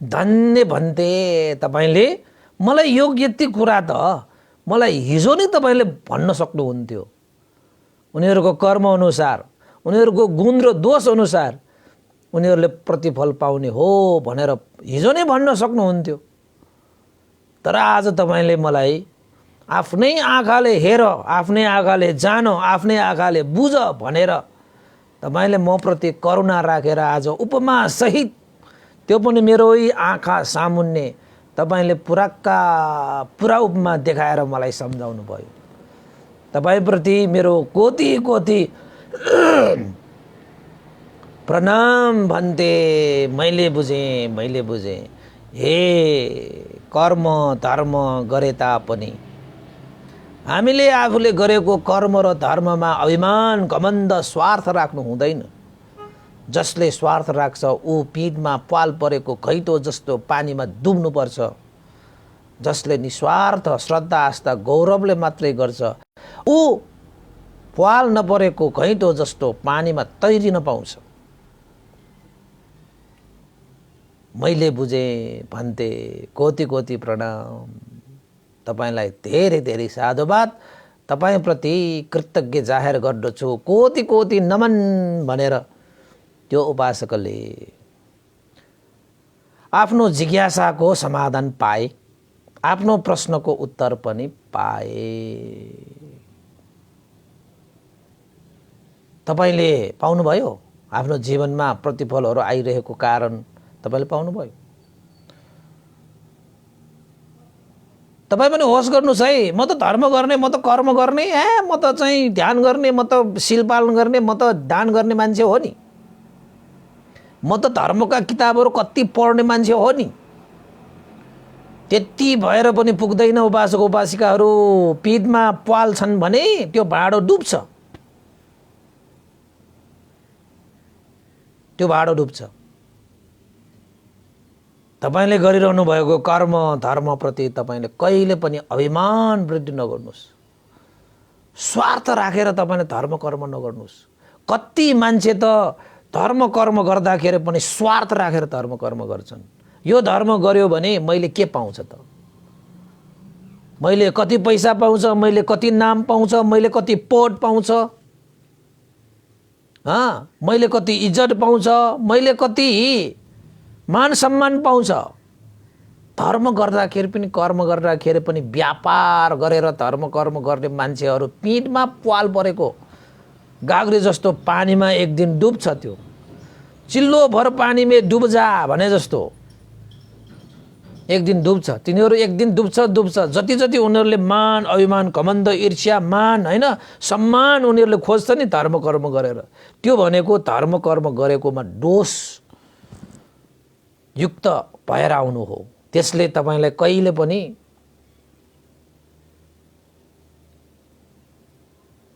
धन्य भन्थे तपाईले, मलाई यो यति कुरा त मलाई हिजो नै तपाईले भन्न सक्नुहुन्थ्यो। उनीहरूको कर्म अनुसार, उनीहरूको गुण र दोष अनुसार उनीहरूले प्रतिफल पाउने हो भनेर हिजो नै भन्न सक्नुहुन्थ्यो। तर आज तपाईले मलाई आफ्नै आँखाले हेर, आफ्नै आँखाले जान, आफ्नै आँखाले बुझ भनेर तपाईले म प्रति करुणा राखेर आज उपमा सहित, त्यो पनि मेरै आँखा सामुन्ने तपाईले पुरा उपमा देखाएर मलाई सम्झाउनु भयो। तपाईप्रति मेरो कोटि कोटि प्रणाम भन्थे। मैले बुझेँ। हे कर्म धर्म गरे तापनि हामीले आफूले गरेको कर्म र धर्ममा अभिमान घमण्ड स्वार्थ राख्नु हुँदैन। जसले स्वार्थ राख्छ ऊ पिठमा पाल परेको घैँटो जस्तो पानीमा डुब्नुपर्छ। जसले निस्वार्थ श्रद्धा आस्था गौरवले मात्रै गर्छ ऊ प्वाल नपरेको घैँटो जस्तो पानीमा तैरिन पाउँछ। मैले बुझेँ भन्ते कोटी कोटी प्रणाम। तपाईलाई धेरै धेरै साधुवाद। तपाईप्रति कृतज्ञ जाहेर गर्दछु। कोटी कोटी नमन भनेर त्यो उपासकले आफ्नो जिज्ञासाको समाधान पाए, आफ्नो प्रश्नको उत्तर पनि पाए। तपाईले पाउनुभयो? आफ्नो जीवनमा प्रतिफलहरू आइरहेको कारण तपाईले पाउनुभयो? तपाईँ पनि होस गर्नुहोस् है। म त धर्म गर्ने, म त कर्म गर्ने, म त चाहिँ ध्यान गर्ने, म त शील पालन गर्ने, म त दान गर्ने मान्छे हो नि। म त धर्मका किताबहरू कति पढ्ने मान्छे हो नि। त्यति भएर पनि पुग्दैन उपासक उपासिकाहरू। पिठमा प्वाल छन् भने त्यो भाँडो डुब्छ, त्यो भाँडो डुब्छ। तपाईले गरिरहनु भएको कर्म धर्मप्रति तपाईले कहिले पनि अभिमान वृद्धि नगर्नुहोस्। स्वार्थ राखेर तपाईले धर्म कर्म नगर्नुहोस्। कति मान्छे त धर्म कर्म गर्दाखेरि पनि स्वार्थ राखेर धर्म कर्म गर्छन्। यो धर्म गर्यो भने मैले के पाउँछ त? मैले कति पैसा पाउँछ, मैले कति नाम पाउँछ, मैले कति पद पाउँछ, मैले कति इज्जत पाउँछ, मैले कति मान सम्मान पाउँछ। धर्म गर्दाखेरि पनि कर्म गर्दाखेरि पनि व्यापार गरेर धर्म कर्म गर्ने मान्छेहरू पिठमा प्वाल परेको गाग्री जस्तो पानीमा एक दिन डुब्छ। त्यो चिल्लो भर पानीमा डुब जा भने जस्तो एक दिन डुब्छ। तिनीहरू एक दिन डुब्छ। जति जति उनीहरूले मान अभिमान घमण्ड ईर्ष्या मान होइन सम्मान उनीहरूले खोज्छ नि धर्म कर्म गरेर, त्यो भनेको धर्म कर्म गरेकोमा दोष युक्त भएर आउनु हो। त्यसले तपाईलाई कहिले पनि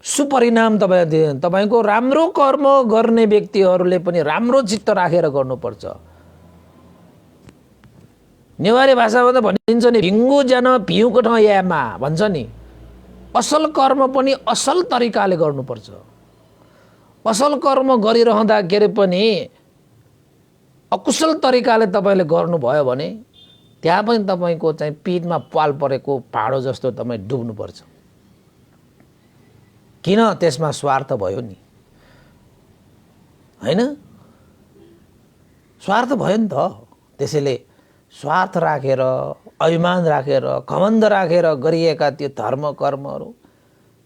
सुपरिणाम तपाईको राम्रो कर्म गर्ने व्यक्तिहरूले पनि राम्रो चित्त राखेर गर्नुपर्छ। नेवारी भाषामा त भनिन्छ नि भिङ्गु जान भिउको ठाउँ यामा भन्छ नि। असल कर्म पनि असल तरिकाले गर्नुपर्छ। असल कर्म गरिरहँदाखेरि पनि अकुशल तरिकाले तपाईले गर्नुभयो भने त्यहाँ पनि तपाईको चाहिँ पिठमा प्वाल परेको भाँडो जस्तो तपाईँ डुब्नुपर्छ। किन? त्यसमा स्वार्थ भयो नि, हैन? स्वार्थ भयो नि त। त्यसैले स्वार्थ राखेर अभिमान राखेर घमण्ड राखेर गरिएका त्यो धर्म कर्महरू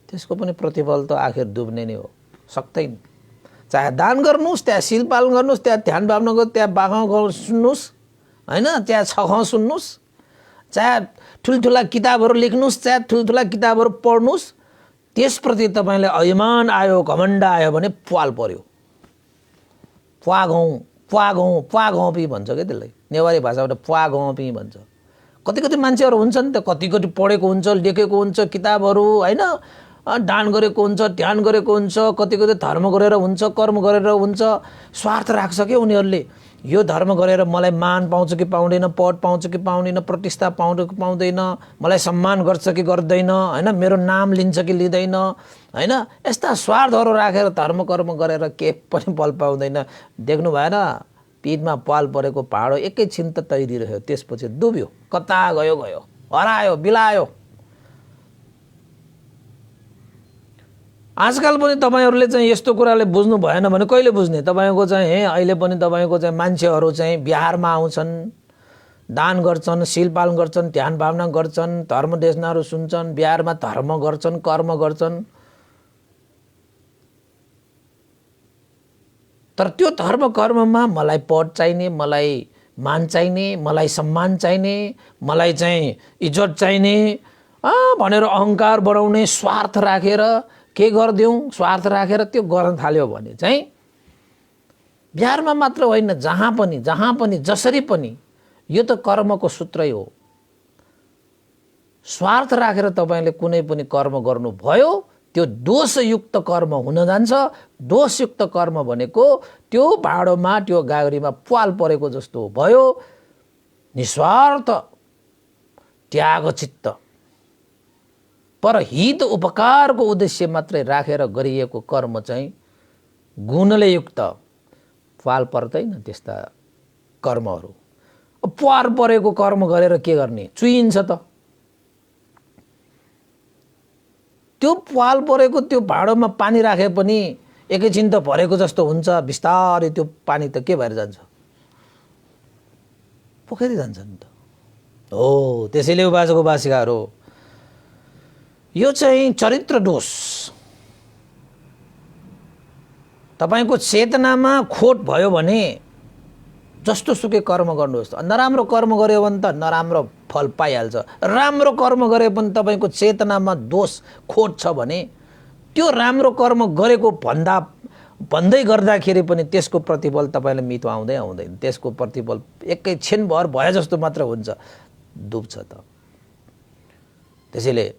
त्यसको पनि प्रतिफल त आखिर डुब्ने नै हो, सक्दैन। चाहे दान गर्नुहोस्, त्यहाँ शील पालन गर्नुहोस्, त्यहाँ ध्यान भावना गर्नुहोस्, त्यहाँ बाखा सुन्नुहोस्, हैन? त्यहाँ छख सुन्नुहोस्, चाहे ठुल्ठुला किताबहरू लेख्नुहोस्, चाहे ठुल्ठुला किताबहरू पढ्नुहोस्, त्यसप्रति तपाईलाई अभिमान आयो घमण्ड आयो भने प्वाल पर्यो। प्वागौँ भन्छ क्या त्यसलाई। नेवारी भाषाबाट प्वागौँ भन्छ। कति कति मान्छेहरू हुन्छन् त कति कति पढेको हुन्छ, लेखेको हुन्छ किताबहरू, हैन? दान गरेको हुन्छ, ध्यान गरेको हुन्छ, कति कति धर्म गरेर हुन्छ, कर्म गरेर हुन्छ। स्वार्थ राख्छ क्या उनीहरूले। यो धर्म गरेर मलाई मान पाउँछ कि पाउँदैन, पद पाउँछ कि पाउँदैन, प्रतिष्ठा पाउँछ कि पाउँदैन, मलाई सम्मान गर्छ कि गर्दैन, हैन? मेरो नाम लिन्छ कि लिँदैन, हैन? यस्ता स्वार्थहरू राखेर धर्म कर्म गरेर के पनि फल पाउँदैन। देख्नु भएन? पिठमा पाल परेको भाँडो एकैछिन त तैरिरह्यो, त्यसपछि डुब्यो, कता गयो गयो, हरायो, बिलायो। आजकल पनि तपाईहरुले चाहिँ यस्तो कुराले बुझ्नु भएन भने कहिले बुझ्ने? तपाईको चाहिँ अहिले पनि तपाईको चाहिँ मान्छेहरू चाहिँ बिहारमा आउँछन्, दान गर्छन्, शील पालन गर्छन्, ध्यान भावना गर्छन्, धर्म देशनाहरू सुन्छन्, बिहारमा धर्म गर्छन्, कर्म गर्छन्। तर त्यो धर्म कर्ममा मलाई पद चाहिने, मलाई मान चाहिने, मलाई सम्मान चाहिने, मलाई चाहिँ इज्जत चाहिने भनेर अहंकार बढाउने स्वार्थ राखेर के गर्दियौं? स्वार्थ राखेर त्यो गर्न थाल्यो भने चाहिँ बिहारमा मात्र होइन, जहाँ पनि जसरी पनि यो त कर्मको सूत्रै हो। स्वार्थ राखेर तपाईले कुनै पनि कर्म गर्नु भयो, त्यो दोषयुक्त कर्म हुन जान्छ। दोषयुक्त कर्म भनेको त्यो भाँडोमा, त्यो गाग्रीमा प्वाल परेको जस्तो भयो। निस्वार्थ त्याग चित्त पर हित उपकारको उद्देश्य मात्रै राखेर गरिएको कर्म चाहिँ गुणले युक्त पाल पर्दैन त्यस्ता कर्महरू। पार परेको कर्म गरेर के गर्ने, चुइन्छ त। त्यो पाल परेको त्यो भाँडोमा पानी राखे पनि एकैछिन त भरेको जस्तो हुन्छ, बिस्तारै त्यो पानी त के भएर जान्छ, पोखरी जान्छ नि त। हो, त्यसैले उपासक उपासिकाहरू, यो चाहिँ चरित्र दोष। तपाईको चेतनामा खोट भयो भने जस्तो सुकै कर्म गर्नुहोस्, नराम्रो कर्म गर्यो भने त नराम्रो फल पाइहाल्छ। राम्रो कर्म गरे पनि तपाईको चेतनामा दोष खोट छ भने त्यो राम्रो कर्म गरेको भन्दै गर्दाखेरि पनि त्यसको प्रतिफल तपाईलाई मितो आउँदै आउँदैन। त्यसको प्रतिफल एकैछिन भर भए जस्तो मात्र हुन्छ, डुब्छ त। त्यसैले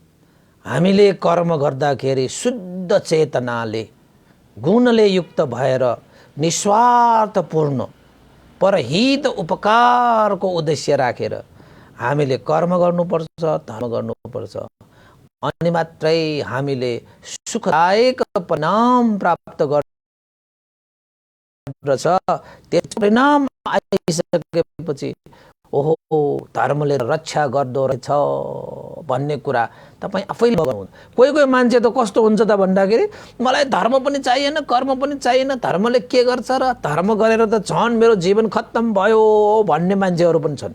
हामीले कर्म गर्दाखेरि शुद्ध चेतनाले गुणले युक्त भएर निस्वार्थपूर्ण परहित उपकारको उद्देश्य राखेर हामीले कर्म गर्नुपर्छ, धर्म गर्नुपर्छ। अनि मात्रै हामीले सुखदायक परिणाम प्राप्त गर्दछ। त्यस परिणाम आइसकेपछि ओहो धर्मले रक्षा गर्दो रहेछ भन्ने कुरा तपाईँ आफैले गर्नुहुन्छ। कोही कोही मान्छे त कस्तो हुन्छ त भन्दाखेरि मलाई धर्म पनि चाहिएन, कर्म पनि चाहिएन, धर्मले के गर्छ र, धर्म गरेर त झन् मेरो जीवन खत्तम भयो भन्ने मान्छेहरू पनि छन्।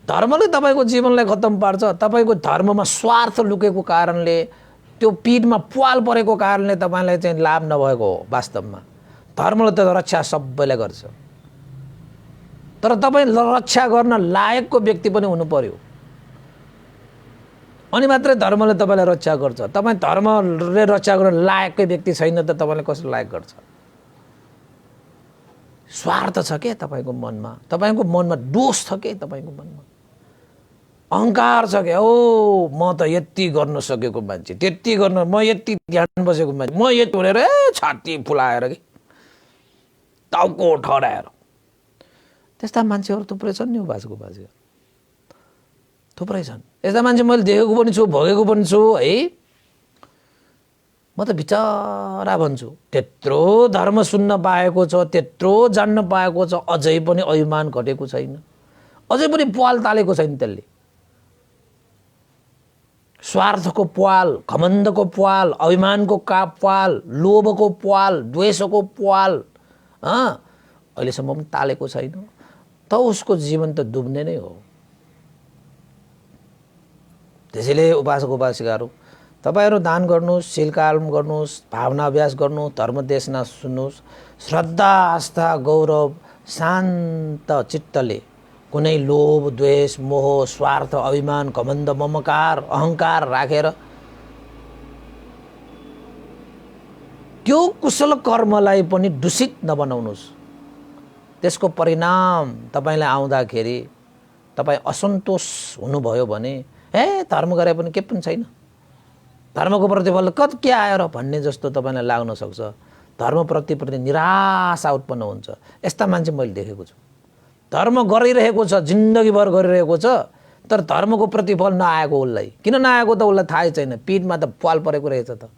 धर्मले तपाईको जीवनलाई खत्तम पार्छ। तपाईको धर्ममा स्वार्थ लुकेको कारणले, त्यो पिठमा प्वाल परेको कारणले तपाईलाई चाहिँ लाभ नभएको हो। वास्तवमा धर्मले त रक्षा सबैलाई गर्छ, तर तपाईँ रक्षा गर्न लायकको व्यक्ति पनि हुनु पर्यो, अनि मात्रै धर्मले तपाईलाई रक्षा गर्छ। तपाईँ धर्मले रक्षा गर्न लायककै व्यक्ति छैन त तपाईले कसरी लायक गर्छ? स्वार्थ छ के तपाईको मनमा? तपाईको मनमा दोष छ के तपाईको मनमा? अहंकार छ के? ओ म त यति गर्न सकेको मान्छे, त्यति गर्न, म यति ध्यान बसेको मान्छे, म यति भनेर छाती फुलाएर कि टाउको ठडाएर, त्यस्ता मान्छेहरू थुप्रै छन् नि उपासक उपासिका, थुप्रै छन्। यस्ता मान्छे मैले देखेको पनि छु, भोगेको पनि छु है। म त बिचरा भन्छु, त्यत्रो धर्म सुन्न पाएको छ, त्यत्रो जान्न पाएको छ, अझै पनि अभिमान घटेको छैन, अझै पनि प्वाल तालेको छैन। त्यसले स्वार्थको प्वाल, घमण्डको प्वाल, अभिमानको प्वाल, लोभको प्वाल, द्वेषको प्वाल अहिलेसम्म पनि तालेको छैन, त उसको जीवन त डुब्ने नै हो। त्यसैले उपासक उपासिकाहरू, तपाईहरू दान गर्नुहोस्, शीलकाम गर्नुहोस्, भावना अभ्यास गर्नुहोस्, धर्म देशना सुन्नुहोस्, श्रद्धा आस्था गौरव शान्त चित्तले कुनै लोभ द्वेष मोह स्वार्थ अभिमान घमण्ड ममकार अहंकार राखेर त्यो कुशल कर्मलाई पनि दूषित नबनाउनुहोस्। त्यसको परिणाम तपाईलाई आउँदाखेरि तपाई असन्तोष हुनुभयो भने धर्म गरे पनि के पनि छैन, धर्मको प्रतिफल के आयो र भन्ने जस्तो तपाईलाई लाग्न सक्छ। धर्मप्रति निराशा उत्पन्न हुन्छ। यस्ता मान्छे मैले देखेको छु। धर्म गरिरहेको छ, जिन्दगीभर गरिरहेको छ, तर धर्मको प्रतिफल नआएको उसलाई। किन नआएको त उसलाई थाहै छैन, पिठमा त प्वाल परेको रहेछ त।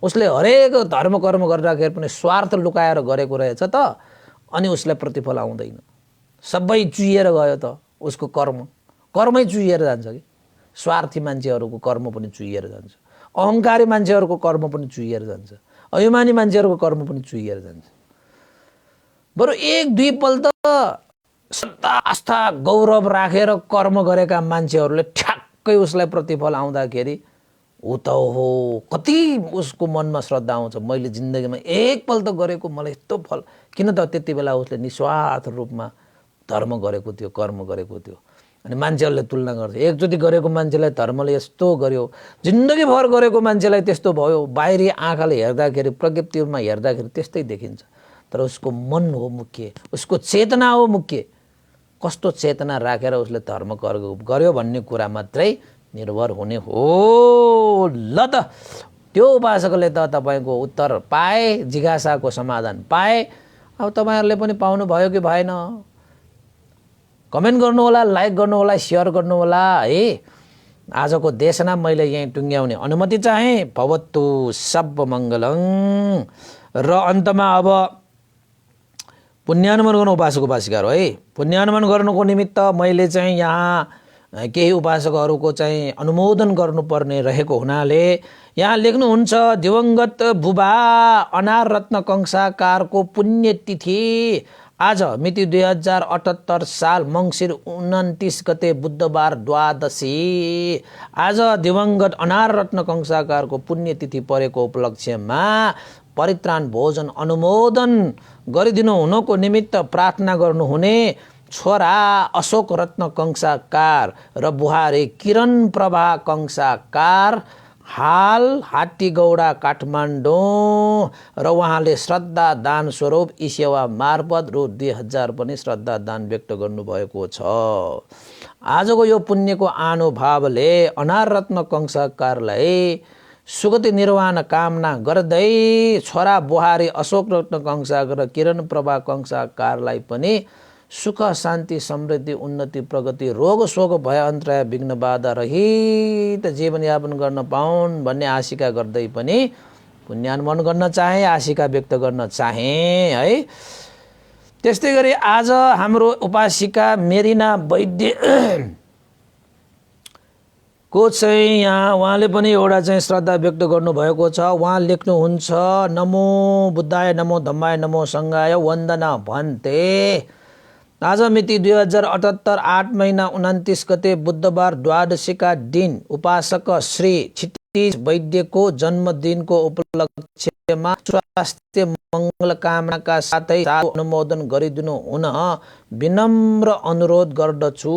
उसले हरेक धर्म कर्म गरिराखेर पनि स्वार्थ लुकाएर गरेको रहेछ त, अनि उसलाई प्रतिफल आउँदैन। सबै चुइएर गयो त उसको कर्मै चुइएर जान्छ कि। स्वार्थी मान्छेहरूको कर्म पनि चुइएर जान्छ, अहंकारी मान्छेहरूको कर्म पनि चुइएर जान्छ, अभिमानी मान्छेहरूको कर्म पनि चुइएर जान्छ। बरु एक दुई पल्ट श्रद्धा आस्था गौरव राखेर कर्म गरेका मान्छेहरूले ठ्याक्कै उसलाई प्रतिफल आउँदाखेरि ऊ त हो कति उसको मनमा श्रद्धा आउँछ, मैले जिन्दगीमा एकपल्ट गरेको मलाई यस्तो फल। किन त त्यति बेला उसले निस्वार्थ रूपमा धर्म गरेको थियो, कर्म गरेको थियो। अनि मान्छेहरूले तुलना गर्छ, एकचोटि गरेको मान्छेलाई धर्मले यस्तो गर्यो, जिन्दगीभर गरेको मान्छेलाई त्यस्तो भयो। बाहिरी आँखाले हेर्दाखेरि, प्रकृतिमा हेर्दाखेरि त्यस्तै देखिन्छ, तर उसको मन हो मुख्य, उसको चेतना हो मुख्य। कस्तो चेतना राखेर उसले धर्म गर्यो भन्ने कुरा मात्रै निर्भर हुने हो। ल त त्यो उपासकले त तपाईको उत्तर पाए, जिज्ञासाको समाधान पाए। अब तपाईहरुले पनि पाउनु भयो कि भएन? कमेन्ट गर्नुहोला, लाइक गर्नुहोला, सेयर गर्नुहोला है। आजको देशना मैले यहीँ टुङ्ग्याउने अनुमति चाहे। भवतु सब मङ्गलङ। र अन्तमा अब पुण्यानुमान गर्नु उपासक उपासिकाहरू है। पुण्यानुमान गर्नुको निमित्त मैले चाहिँ यहाँ केही उपासकहरूको चाहिँ अनुमोदन गर्नुपर्ने रहेको हुनाले यहाँ लेख्नुहुन्छ, दिवंगत बुबा अनार रत्न कंसाकारको पुण्यतिथि आज मिति 2078 साल मङ्सिर 29 गते बुधबार द्वादशी। आज दिवंगत अनार रत्न कंसाकारको पुण्यतिथि परेको उपलक्ष्यमा परित्राण भोजन अनुमोदन गरिदिनु हुनको निमित्त प्रार्थना गर्नुहुने छोरा अशोक रत्न कंसाकार र बुहारी किरण प्रभा कंसाकार हाल हात्तीगौडा काठमाडौँ र उहाँले श्रद्धा दान स्वरूप यी सेवा मार्फत रु 2000 पनि श्रद्धा दान व्यक्त गर्नुभएको छ। आजको यो पुण्यको आनुभावले अनार रत्न कंसाकारलाई सुगति निर्वाण कामना गर्दै छोरा बुहारी अशोक रत्न कंसाकार र किरण प्रभा कंसाकारलाई पनि सुख शान्ति समृद्धि उन्नति प्रगति रोग शोक भय अन्तराय विघ्न बाधा रहित जीवनयापन गर्न पाउन् भन्ने आशिका गर्दै पनि पुण्यानुमोदन गर्न चाहे, आशिका व्यक्त गर्न चाहे है। त्यस्तै गरी आज हाम्रो उपासिका मेरिना वैद्य को चाहिँ यहाँ उहाँले पनि एउटा चाहिँ श्रद्धा व्यक्त गर्नुभएको छ। उहाँ लेख्नुहुन्छ, नमो बुद्धाय नमो धम्माय नमो सङ्घाय वन्दना भन्ते। आज मिति 2078 8 महिना 29 गते बुधबार द्वादशीका दिन उपासक श्री क्षितिज वैद्यको जन्मदिनको उपलक्ष्यमा स्वास्थ्य मङ्गल कामनाका साथै अनुमोदन गरिदिनु हुन विनम्र अनुरोध गर्दछु।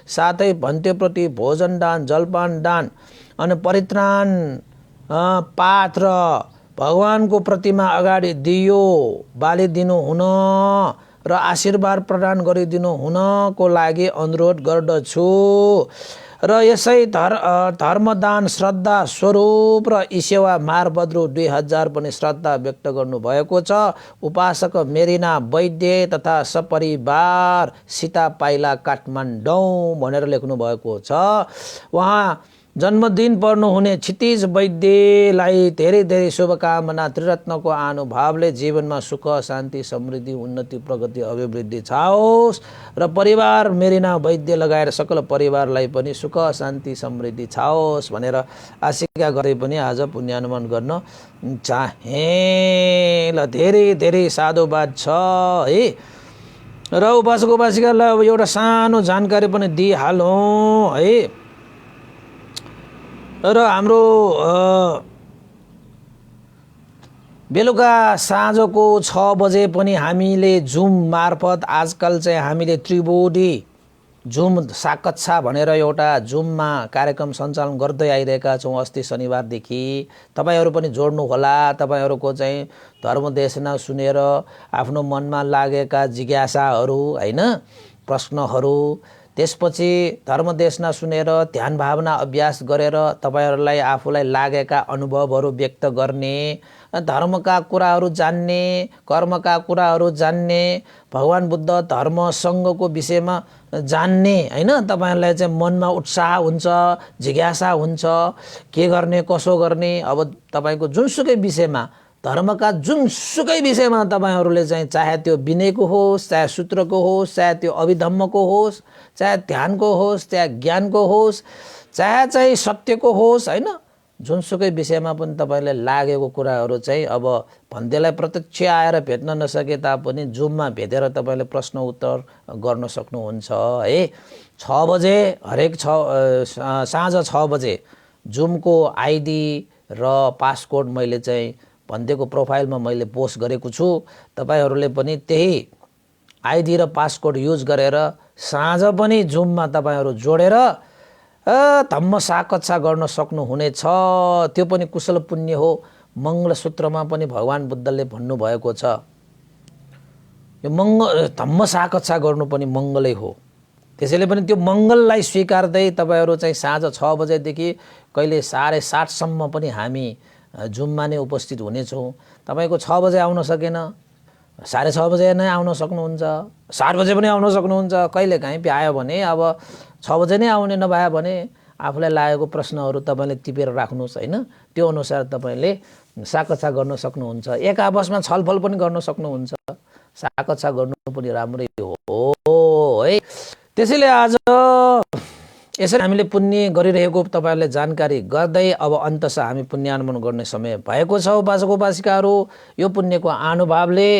साथै भन्तेप्रति भोजन दान, जलपान दान अनि परित्राण पाठ र भगवानको प्रतिमा अगाडि दियो बालिदिनु हुन र आशीर्वाद प्रदान गरिदिनु हुनको लागि अनुरोध गर्दछु। र यसै धर्मदान श्रद्धा स्वरूप र यी सेवा मार्फत रु 2000 पनि श्रद्धा व्यक्त गर्नुभएको छ। उपासक मेरिना वैद्य तथा सपरिवार सीता पाइला काठमाडौँ भनेर लेख्नु भएको छ। उहाँ जन्मदिन पर्नुहुने क्षितिज वैद्यलाई धेरै धेरै शुभकामना। त्रिरत्नको आनुभावले जीवनमा सुख शान्ति समृद्धि उन्नति प्रगति अभिवृद्धि छाओस् र परिवार मेरिना वैद्य लगाएर सकल परिवारलाई पनि सुख शान्ति समृद्धि छाओस् भनेर आशिका गरे पनि आज पुण्यानुमोदन गर्न चाहे। ल धेरै धेरै साधुवाद छ है। र उपासक उपासिकालाई अब एउटा सानो जानकारी पनि दिइहालौँ है। र हाम्रो बेलुका साँझको 6 बजे पनि हामीले जुम मार्फत आजकल चाहिँ हामीले त्रिबोधी जुम साकच्छा भनेर एउटा जुममा कार्यक्रम सञ्चालन गर्दै आइरहेका छौँ अस्ति शनिबारदेखि। तपाईहरू पनि जोड्नु होला। तपाईहरूको चाहिँ धर्मदेशना सुनेर आफ्नो मनमा लागेका जिज्ञासाहरू हैन, प्रश्नहरू, त्यसपछि धर्मदेशना सुनेर ध्यान भावना अभ्यास गरेर तपाईहरूलाई आफूलाई लागेका अनुभवहरू व्यक्त गर्ने, धर्मका कुराहरू जान्ने, कर्मका कुराहरू जान्ने, भगवान बुद्ध धर्मसँगको विषयमा जान्ने हैन। तपाईहरूलाई चाहिँ मनमा उत्साह हुन्छ, जिज्ञासा हुन्छ, के गर्ने कसो गर्ने। अब तपाईँको जुनसुकै विषयमा, धर्मका जुनसुकै विषयमा तपाईहरूले चाहिँ चाहे त्यो विनयको होस्, चाहे सूत्रको होस्, चाहे त्यो अभिधम्मको होस्, चाहे ध्यानको होस्, चाहे ज्ञानको होस्, चाहे चाहिँ सत्यको होस् हैन, जुनसुकै विषयमा पनि तपाईलाई लागेको कुराहरू चाहिँ अब भन्दैलाई प्रत्यक्ष आएर भेट्न नसके तापनि जुममा भेटेर तपाईले प्रश्न उत्तर गर्न सक्नुहुन्छ है। 6 बजे हरेक साँझ 6 बजे जुमको आइडी र पासकोड मैले चाहिँ भन्देको प्रोफाइलमा मैले पोस्ट गरेको छु। तपाईहरूले पनि त्यही आइडी र पासकोड युज गरेर साँझ पनि जुममा तपाईहरू जोडेर धम्म साकच्छा गर्न सक्नुहुनेछ। त्यो पनि कुशल पुण्य हो। मङ्गलसूत्रमा पनि भगवान बुद्धले भन्नुभएको छ यो धम्म साकच्छा गर्नु पनि मङ्गलै हो। त्यसैले पनि त्यो मङ्गललाई स्वीकार्दै तपाईहरू चाहिँ साँझ 6 बजेदेखि कहिले 7:30 सम्म पनि हामी जुममा नै उपस्थित हुनेछौँ। तपाईको 6 बजे आउन सकेन, 6:30 बजे नै आउन सक्नुहुन्छ, 7 बजे पनि आउन सक्नुहुन्छ। कहिलेकाहीँ भ्यायो भने अब 6 बजे नै आउने, नभए भने आफूलाई लागेको प्रश्नहरू तपाईँले टिपेर राख्नुहोस् होइन। त्यो अनुसार तपाईँले साकच्छा गर्न सक्नुहुन्छ। एक आपसमा छलफल पनि गर्न सक्नुहुन्छ। साकच्छा गर्नु पनि राम्रै हो है। त्यसैले आज यसरी हामीले पुण्य गरिरहेको तपाईँहरूले जानकारी गर्दै अब अन्ततः हामी पुण्यानुमोदन गर्ने समय भएको छ। उपासक उपासिकाहरू, यो पुण्यको अनुभवले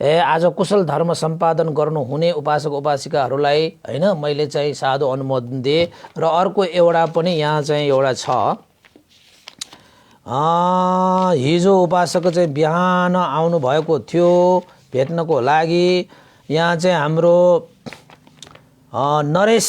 आज कुशल धर्म सम्पादन गर्नुहुने उपासक उपासिकाहरूलाई होइन मैले चाहिँ साधु अनुमोदन दिएँ। र अर्को एउटा पनि यहाँ चाहिँ एउटा छ। हिजो उपासक चाहिँ बिहान आउनुभएको थियो भेट्नको लागि। यहाँ चाहिँ हाम्रो नरेश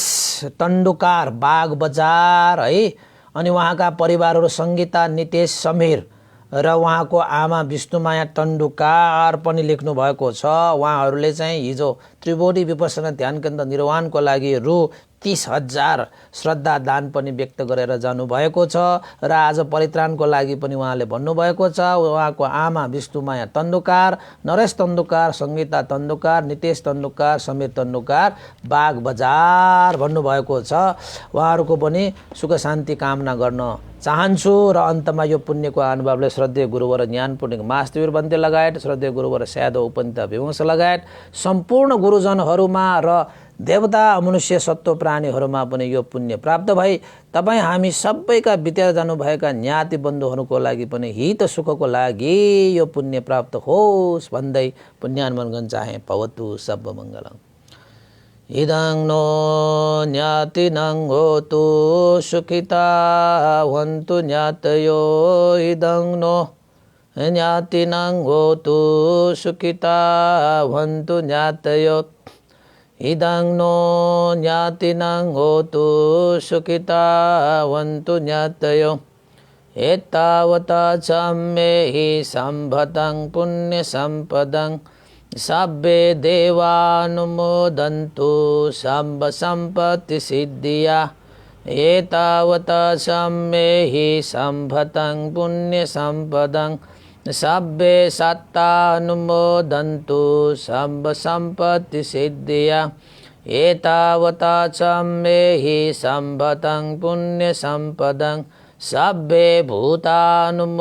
तन्डुकार बाग बजार है, अनि उहाँका परिवारहरू सङ्गीता, नितेश, समीर र उहाँको आमा विष्णुमाया तन्डुकार पनि लेख्नु भएको छ। उहाँहरूले चाहिँ हिजो त्रिवेणी विपसना ध्यान केन्द्र निर्माणको लागि रु 30,000 श्रद्धा दान पनि व्यक्त गरेर जानुभएको छ। र आज परित्राणको लागि पनि उहाँले भन्नुभएको छ। उहाँको आमा विष्णुमाया तन्डुकार, नरेश तन्डुकार, सङ्गीता तन्डुकार, नितेश तन्डुकार, समीर तन्डुकार बाग बजार भन्नुभएको छ। उहाँहरूको पनि सुख शान्ति कामना गर्न चाहन्छु। र अन्तमा यो पुण्यको अनुभवले श्रद्धेय गुरुवर ज्ञान पुण्य महास्तिवीर बन्ते लगायत श्रद्धेय गुरुवर स्यादो उपन्त विवंश लगायत सम्पूर्ण गुरुजनहरूमा र देवता मनुष्य सत्व प्राणीहरूमा पनि यो पुण्य प्राप्त भई तपाईँ हामी सबैका बितेर जानुभएका ज्ञाति बन्धुहरूको लागि पनि हित सुखको लागि यो पुण्य प्राप्त होस् भन्दै पुण्यानुमोदन गर्न चाहे। भवतु सब मङ्गलम्। इदं नो ज्ञातिनं होतु सुखिता वन्तु ज्ञातयो। इदं नो ज्ञातिनं होतु सुखिता वन्तु ज्ञातयो। इदं नो ज्ञातिनं होतु सुखिता वन्तु ज्ञातयो। एतावता सम्मेहि सम्भतं पुण्यसम्पदं सब्बे देवानुमोदन्तु सम्ब सम्पत्तिसिद्धिया। एतावता सम्मेहि सम्भतं पुण्यसम्पदं सब्बे सत्तानुमोदन्तु सम्ब सम्पत्तिसिद्धिया। एतावता सम्मेहि सम्भतं पुण्यसम्पदं सब्बे भूतानुमोदन्तु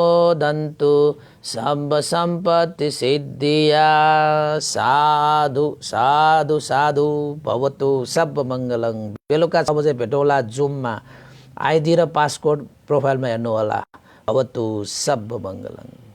सम्ब सम्पत्तिसिद्धिया। साधु साधु साधु भवतु सब मङ्गलं। बेलुका 6 बजे भेटौँला जुममा। आइडी र पासकोड प्रोफाइलमा हेर्नुहोला। भवतु सब मङ्गलं।